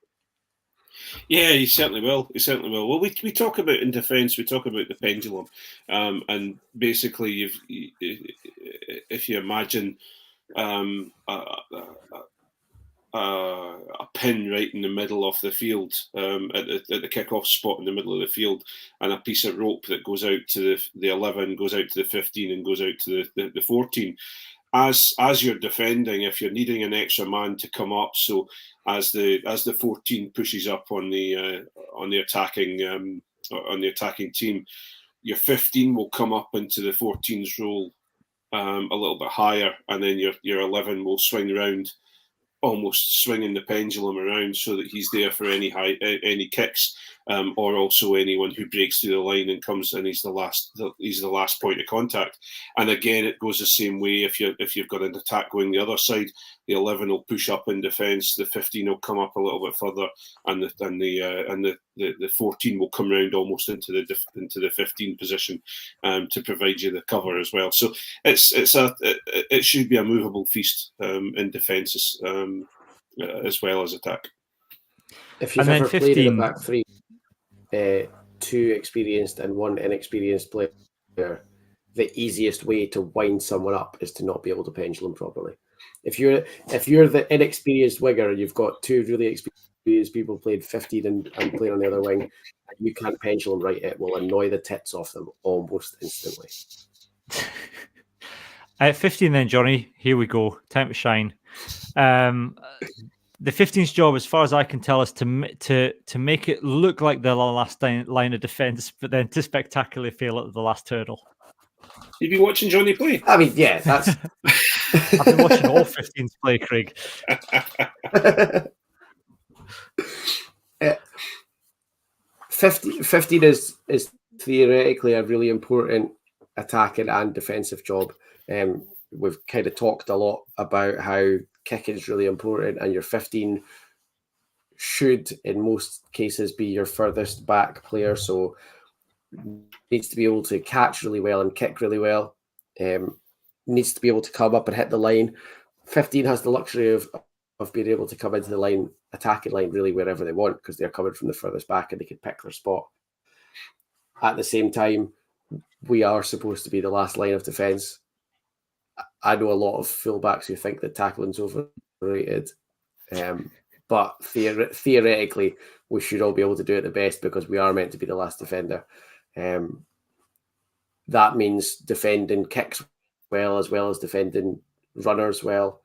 Yeah, he certainly will. Well, we talk about in defence, we talk about the pendulum, and basically, if you imagine a pin right in the middle of the field, at the kick-off spot in the middle of the field, and a piece of rope that goes out to the 11, goes out to the 15, and goes out to the 14. as you're defending, if you're needing an extra man to come up, so as the 14 pushes up on the attacking team, your 15 will come up into the 14's role a little bit higher, and then your 11 will swing around, almost swinging the pendulum around, so that he's there for any kicks, or also anyone who breaks through the line and comes in. He's the last point of contact. And again, it goes the same way. If you've got an attack going the other side, the 11 will push up in defence, the 15 will come up a little bit further, and the 14 will come round almost into the 15 position to provide you the cover as well. So it should be a movable feast in defences as well as attack. If you've ever played in a back three, 2 experienced and 1 inexperienced player, the easiest way to wind someone up is to not be able to pendulum properly. If you're the inexperienced winger and you've got 2 really experienced people playing 15 and playing on the other wing, you can't pendulum right, it will annoy the tits off them almost instantly. At 15 then, Johnny, here we go. Time to shine. The 15's job, as far as I can tell, is to make it look like they're the last line of defence, but then to spectacularly fail at the last hurdle. You've been watching Johnny play? I mean, yeah, that's... I've been watching all 15s play, Craig. 15 is theoretically a really important attacking and defensive job. We've kind of talked a lot about how kicking is really important, and your 15 should, in most cases, be your furthest back player. So needs to be able to catch really well and kick really well. Needs to be able to come up and hit the line. 15 has the luxury of being able to come into the line, attacking line, really wherever they want, because they're coming from the furthest back and they can pick their spot. At the same time, we are supposed to be the last line of defence. I know a lot of fullbacks who think that tackling's overrated, but theoretically, we should all be able to do it the best because we are meant to be the last defender. That means defending kicks well as defending runners well,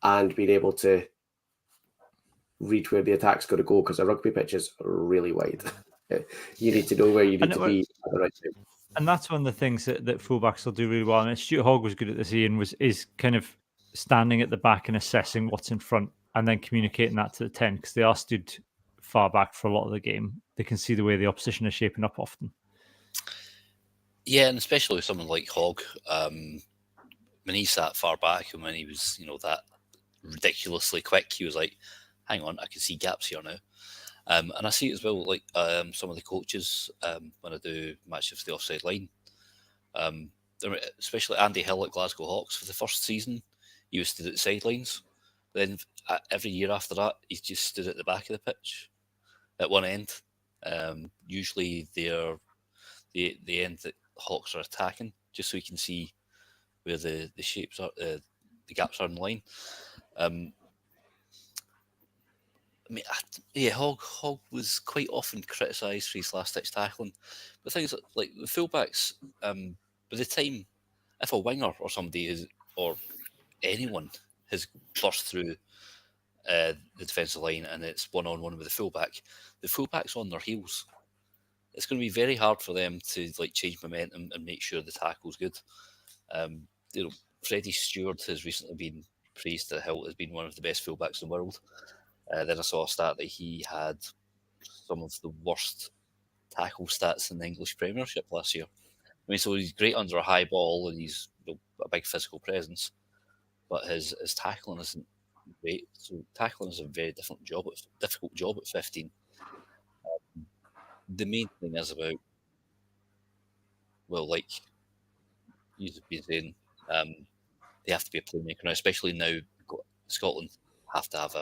and being able to read where the attack's going to go, because a rugby pitch is really wide. You need to know where you need to be at the right time. And that's one of the things that fullbacks will do really well. And Stuart Hogg was good at this, Ian, is kind of standing at the back and assessing what's in front and then communicating that to the 10, because they are stood far back for a lot of the game. They can see the way the opposition is shaping up often. Yeah, and especially with someone like Hogg, when he sat far back and when he was, that ridiculously quick, he was like, hang on, I can see gaps here now. And I see it as well, like some of the coaches, when I do matches for the offside line, especially Andy Hill at Glasgow Hawks, for the first season, he was stood at the sidelines. Then every year after that, he just stood at the back of the pitch, at one end. Usually they're the end that Hawks are attacking, just so you can see where the shapes are, the gaps are in the line. Hogg was quite often criticised for his last-ditch tackling. But things like the fullbacks, by the time, if a winger or somebody or anyone has burst through the defensive line and it's one-on-one with the fullback's on their heels. It's going to be very hard for them to change momentum and make sure the tackle's good. Freddie Stewart has recently been praised to the hilt as being one of the best fullbacks in the world. Then I saw a stat that he had some of the worst tackle stats in the English Premiership last year. I mean, so he's great under a high ball and he's a big physical presence, but his tackling isn't great. So tackling is a very difficult job at 15. The main thing is about, like you've been saying, they have to be a playmaker now, especially now. Scotland have to have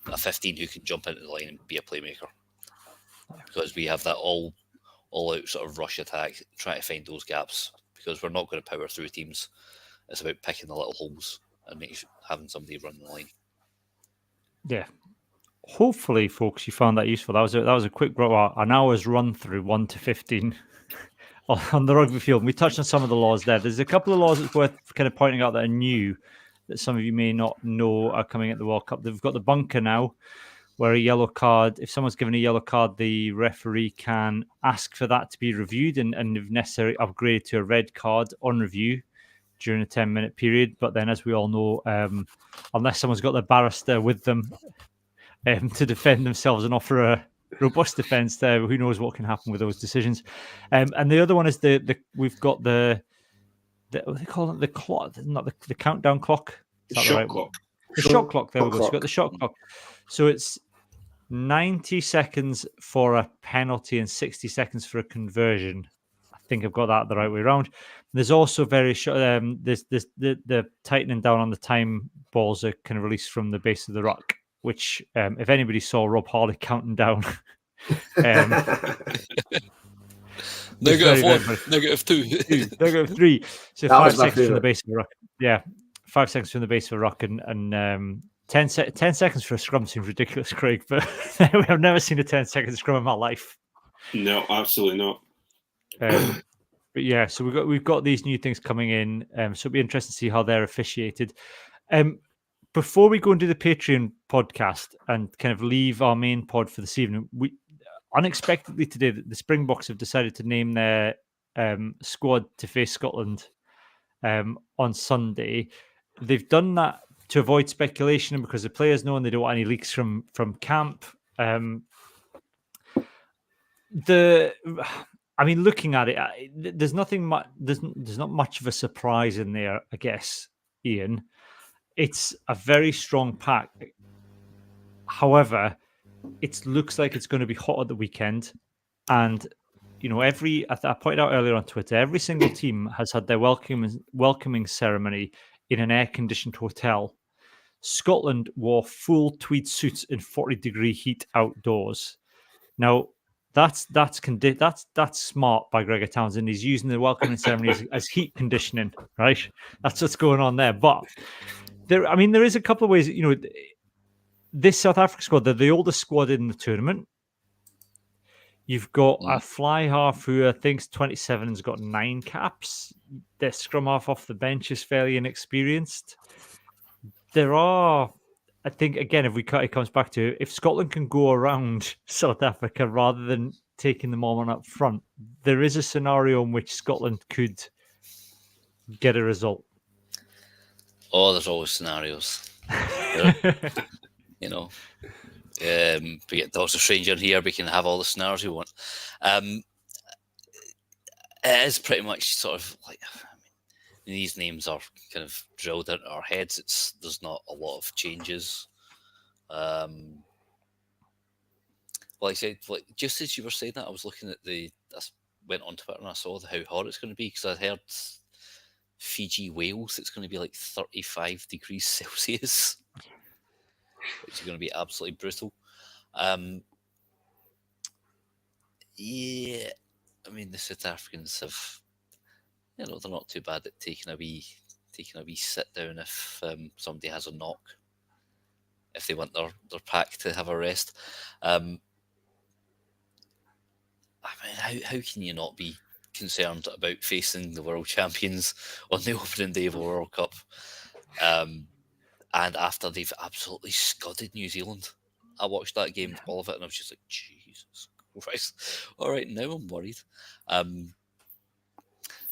a 15 who can jump into the line and be a playmaker, because we have that all-out sort of rush attack, trying to find those gaps, because we're not going to power through teams. It's about picking the little holes and having somebody run the line. Yeah. Hopefully, folks, you found that useful. That was a quick, an hour's run through 1 to 15. on the rugby field. We touched on some of the laws there. There's a couple of laws that's worth kind of pointing out that are new, that some of you may not know are coming at the World Cup. They've got the bunker now, where a yellow card, if someone's given a yellow card, the referee can ask for that to be reviewed and if necessary, upgrade to a red card on review during a 10-minute period. But then, as we all know, unless someone's got their barrister with them to defend themselves and offer a robust defence, who knows what can happen with those decisions. And the other one is we've got the what do they call it? The clock, not the countdown clock. Is that Shot right? clock. The shot clock. There we go. So we've got the shot clock. So it's 90 seconds for a penalty and 60 seconds for a conversion. I think I've got that the right way around. There's also very short. The tightening down on the time balls are kind of released from the base of the ruck, which if anybody saw Rob Harley counting down. -1, -2, -3. So That 5 was my seconds from the favourite. base of the ruck. Yeah, 5 seconds from the base of the ruck, and 10 seconds for a scrum seems ridiculous, Craig. But I've never seen a 10-second scrum in my life. No, absolutely not. But yeah, so we've got these new things coming in. So it'll be interesting to see how they're officiated. Before we go and do the Patreon podcast and kind of leave our main pod for this evening, we unexpectedly today the Springboks have decided to name their squad to face Scotland on Sunday. They've done that to avoid speculation and because the players know and they don't want any leaks from camp. Looking at it, there's nothing much. There's not much of a surprise in there, I guess, Ian. It's a very strong pack. However, it looks like it's going to be hot at the weekend, and I pointed out earlier on Twitter, every single team has had their welcoming ceremony in an air-conditioned hotel. Scotland wore full tweed suits in 40-degree heat outdoors. Now, that's smart by Gregor Townsend. He's using the welcoming ceremony as heat conditioning, right? That's what's going on there. But there is a couple of ways. This South Africa squad, they're the oldest squad in the tournament. You've got a fly half who I think's 27 and's got 9 caps. Their scrum half off the bench is fairly inexperienced. There are, I think, again, it comes back to if Scotland can go around South Africa rather than taking them on up front, there is a scenario in which Scotland could get a result. Oh, there's always scenarios. We get Doctor Stranger in here, we can have all the scenarios we want. It is pretty much sort of like, these names are kind of drilled into our heads. There's not a lot of changes. Like I said, just as you were saying that, I was looking at I went on Twitter and I saw how hot it's going to be because I heard Fiji, Wales, it's going to be like 35 degrees Celsius, which is going to be absolutely brutal. The South Africans have, they're not too bad at taking a wee sit down if somebody has a knock, if they want their pack to have a rest. How can you not be concerned about facing the world champions on the opening day of a World Cup? And after they've absolutely scudded New Zealand, I watched that game, all of it, and I was just like, Jesus Christ! All right, now I'm worried.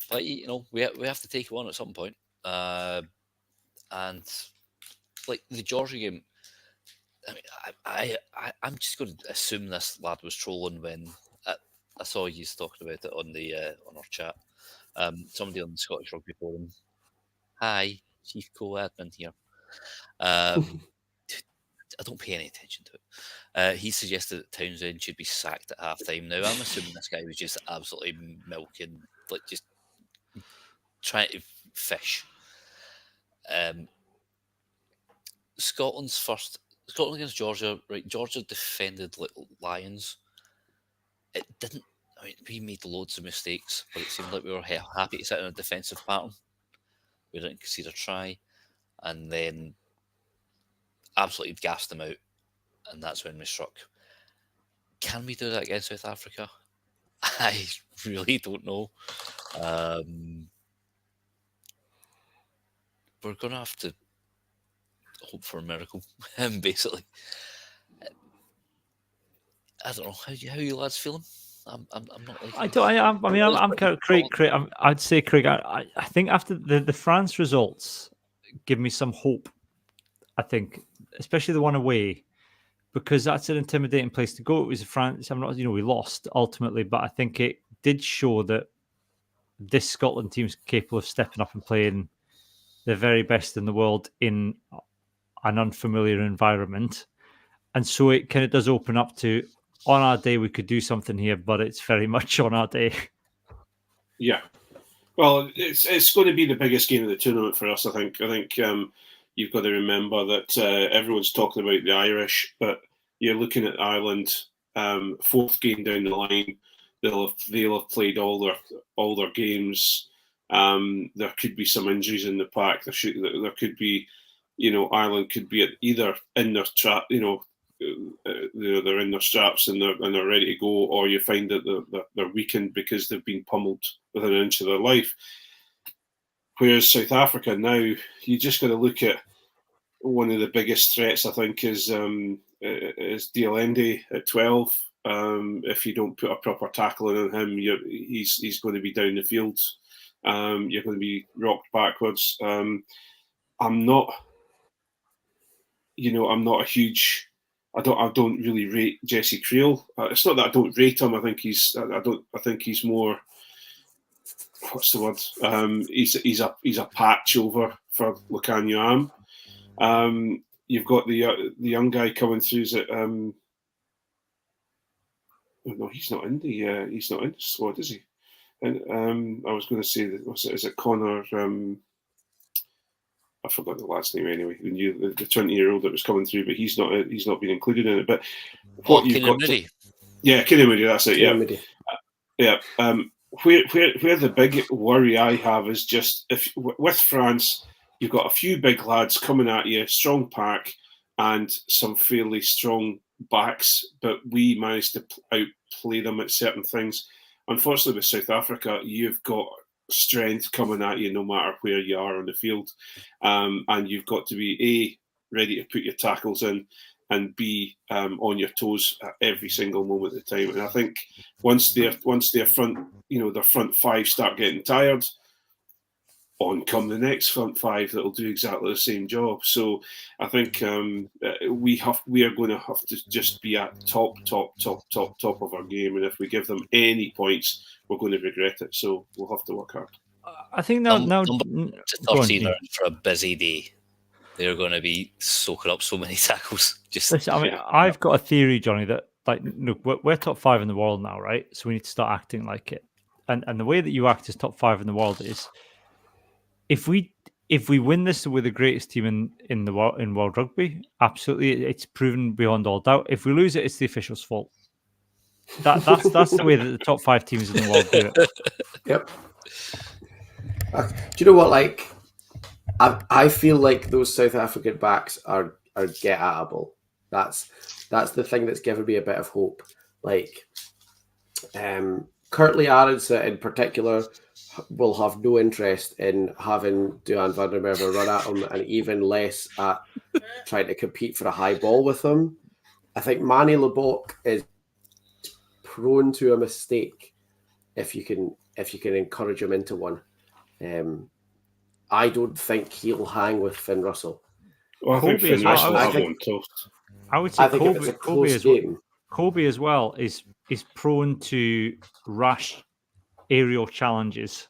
But we have to take one at some point. And like the Georgia game, I'm just going to assume this lad was trolling when I saw you talking about it on our chat. Somebody on the Scottish Rugby Forum. Hi, Chief Co-Admin here. I don't pay any attention to it. He suggested that Townsend should be sacked at half-time. Now, I'm assuming this guy was just absolutely milking, just trying to fish. Scotland against Georgia, right? Georgia defended like lions. It didn't. We made loads of mistakes, but it seemed like we were happy to sit in a defensive pattern. We didn't concede a try, and then absolutely gassed them out, and that's when we struck. Can we do that against South Africa? I really don't know. We're going to have to hope for a miracle, basically. I don't know. How you lads feeling? I'm not liking I don't. I'm kind of Craig. I'd say Craig. I think after the France results give me some hope. I think, especially the one away, because that's an intimidating place to go. It was France. I'm not. We lost ultimately, but I think it did show that this Scotland team's capable of stepping up and playing the very best in the world in an unfamiliar environment, and so it kind of does open up to, on our day we could do something here, but it's very much on our day. Yeah. Well, it's going to be the biggest game of the tournament for us, I think. I think you've got to remember that everyone's talking about the Irish, but you're looking at Ireland, fourth game down the line. They'll have played all their games. There could be some injuries in the pack. There could be, Ireland could be either in their trap, they're in their straps and they're ready to go, or you find that they're weakened because they've been pummeled within an inch of their life. Whereas South Africa now, you just got to look at one of the biggest threats. I think is Dialende at 12. If you don't put a proper tackle on him, he's going to be down the field. You're going to be rocked backwards. I'm not a huge. I don't really rate Jesse Creel. It's not that I don't rate him. I think he's more. What's the word? He's a patch over for Lukhanyo Am. You've got the young guy coming through. Is it? No, he's not in the squad, is he? And I was going to say, is it Connor? I forgot the last name anyway. The 20-year-old that was coming through, but he's not been included in it. But what you've got, Kenny Moody, that's it. Yeah. Where the big worry I have is just with France, you've got a few big lads coming at you, strong pack, and some fairly strong backs, but we managed to outplay them at certain things. Unfortunately, with South Africa, you've got strength coming at you no matter where you are on the field, and you've got to be ready to put your tackles in, and be on your toes at every single moment of the time. And I think once their front five start getting tired, on come the next front five that'll do exactly the same job. So I think we are going to have to just be at top of our game, and if we give them any points, we're going to regret it. So we'll have to work hard. I think now to 13 are for a busy day. They're going to be soaking up so many tackles. Listen, I've got a theory, Johnny, that look, we're top 5 in the world now, right? So we need to start acting like it. And the way that you act as top 5 in the world is, if we win this, we're the greatest team in world rugby. Absolutely, it's proven beyond all doubt. If we lose it, it's the officials' fault. That's the way that the top 5 teams in the world do it. Yep. Do you know what? Like, I feel like those South African backs are get-atable. That's the thing that's given me a bit of hope. Like, Curtly Arendse in particular will have no interest in having Duhan van der Merwe run at him, and even less at trying to compete for a high ball with him. I think Manny Lebok is prone to a mistake if you can encourage him into one. I don't think he'll hang with Finn Russell. Well, I think Finn Russell will have one toast. I would say Kobe as well is prone to rash aerial challenges.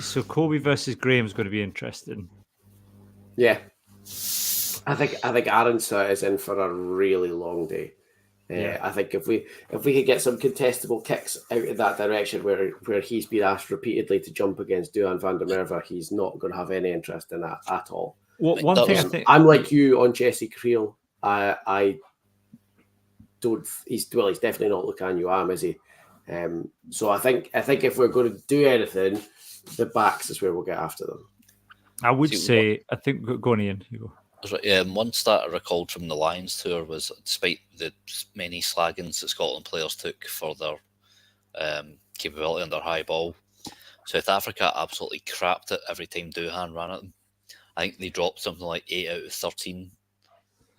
So Kobe versus Graham is going to be interesting. Yeah, I think Arendse is in for a really long day. I think if we could get some contestable kicks out in that direction where he's been asked repeatedly to jump against Duhan van der Merwe, he's not going to have any interest in that at all. One thing I think, I'm like you on Jesse Creel. I don't. He's definitely not Lukhanyo Am, is he? So I think if we're going to do anything, the backs is where we'll get after them. I would say, I think, go on, Ian. You go. One stat I recalled from the Lions tour was, despite the many slaggings that Scotland players took for their capability under high ball, South Africa absolutely crapped it every time Doohan ran at them. I think they dropped something like 8 out of 13,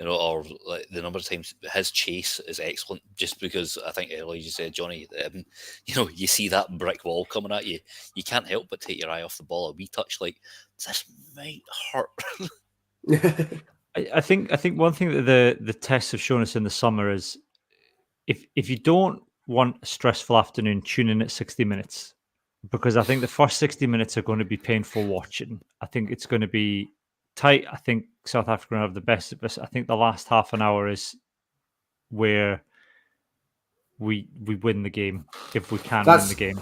or like the number of times. His chase is excellent, just because I think earlier you said, Johnny, you see that brick wall coming at you, you can't help but take your eye off the ball a wee touch, like, this might hurt. I think one thing that the tests have shown us in the summer is if you don't want a stressful afternoon, tune in at 60 minutes, because I think the first 60 minutes are going to be painful watching. I think it's going to be tight. I think South Africa have the best of us. I think the last half an hour is where we win the game, if we can win the game.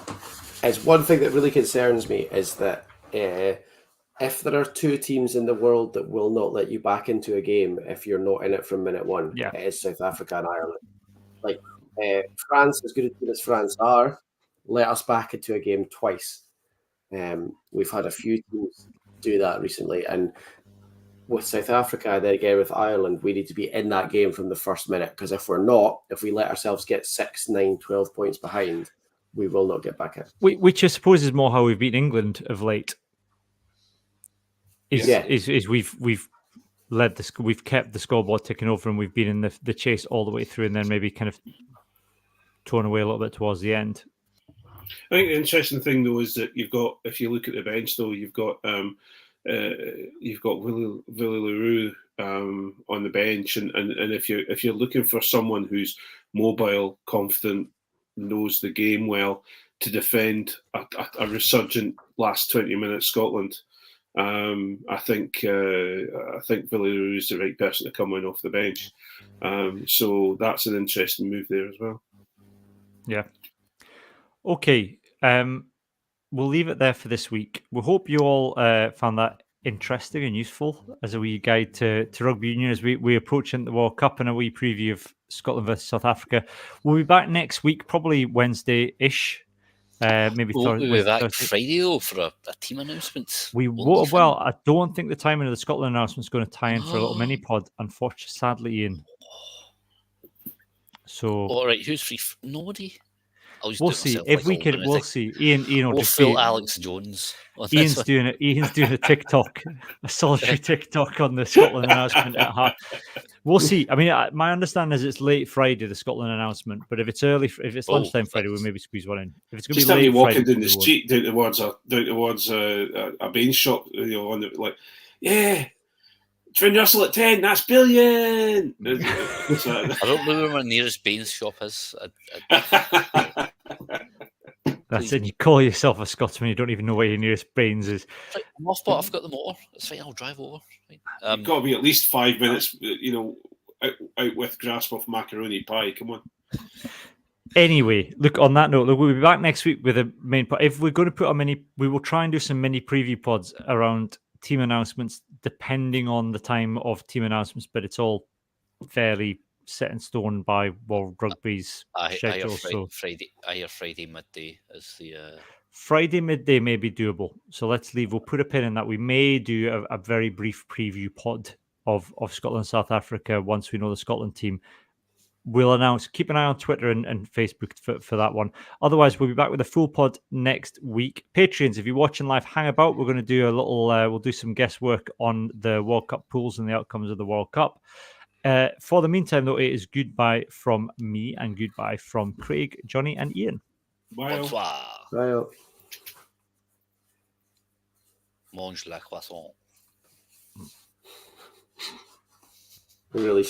It's one thing that really concerns me is that if there are two teams in the world that will not let you back into a game if you're not in it from minute one, it is South Africa and Ireland. Like France, as good a team as France are, let us back into a game twice. We've had a few teams do that recently, and with South Africa, then again with Ireland, we need to be in that game from the first minute, because if we're not, if we let ourselves get 6, 9, 12 points behind, we will not get back in. Which I suppose is more how we've beaten England of late. Is we've led we've kept the scoreboard ticking over, and we've been in the chase all the way through, and then maybe kind of torn away a little bit towards the end. I think the interesting thing though is that you've got, if you look at the bench though, you've got Willie LaRue on the bench, and if you're looking for someone who's mobile, confident, knows the game well, to defend a resurgent last 20 minutes Scotland, I think Willie LaRue is the right person to come in off the bench. So that's an interesting move there as well. Yeah. Okay. We'll leave it there for this week. We hope you all found that interesting and useful as a wee guide to rugby union as we approach into the World Cup, and a wee preview of Scotland versus South Africa. We'll be back next week, probably Wednesday-ish. Maybe we'll be back Thursday. Friday though for a team announcement. Well, I don't think the timing of the Scotland announcement is going to tie in for a little mini pod, unfortunately, sadly, Ian. So, all right, who's free? Nobody. We'll see if we can. We'll see. Ian will just fill Alex Jones. Ian's doing it. Ian's doing a TikTok, a solitary TikTok on the Scotland announcement at half. We'll see. I mean, my understanding is it's late Friday, the Scotland announcement. But if it's lunchtime Friday, we'll maybe squeeze one in. If it's going to be late walking Friday, down the street down towards a bean shop, on the, like, yeah, Trent Russell at 10. That's brilliant. I don't know where my nearest beans shop is. That's it. You call yourself a Scotsman, you don't even know where your nearest Baines is. Right, I'm off, but I've got the motor. It's fine. I'll drive over. Right. You've got to be at least 5 minutes, out with grasp of macaroni pie. Come on. Anyway, look, on that note, we'll be back next week with a main pod. If we're going to put a mini, we will try and do some mini preview pods around team announcements, depending on the time of team announcements, but it's all fairly set in stone by World Rugby's schedule. I hear Friday midday is the Friday midday may be doable. So let's leave. We'll put a pin in that. We may do a very brief preview pod of Scotland, South Africa once we know the Scotland team. We'll announce. Keep an eye on Twitter and Facebook for that one. Otherwise, we'll be back with a full pod next week. Patreons, if you're watching live, hang about. We're going to do a little. We'll do some guesswork on the World Cup pools and the outcomes of the World Cup. For the meantime, though, it is goodbye from me and goodbye from Craig, Johnny, and Ian. Bonsoir. Bye. Mange la croissant. Really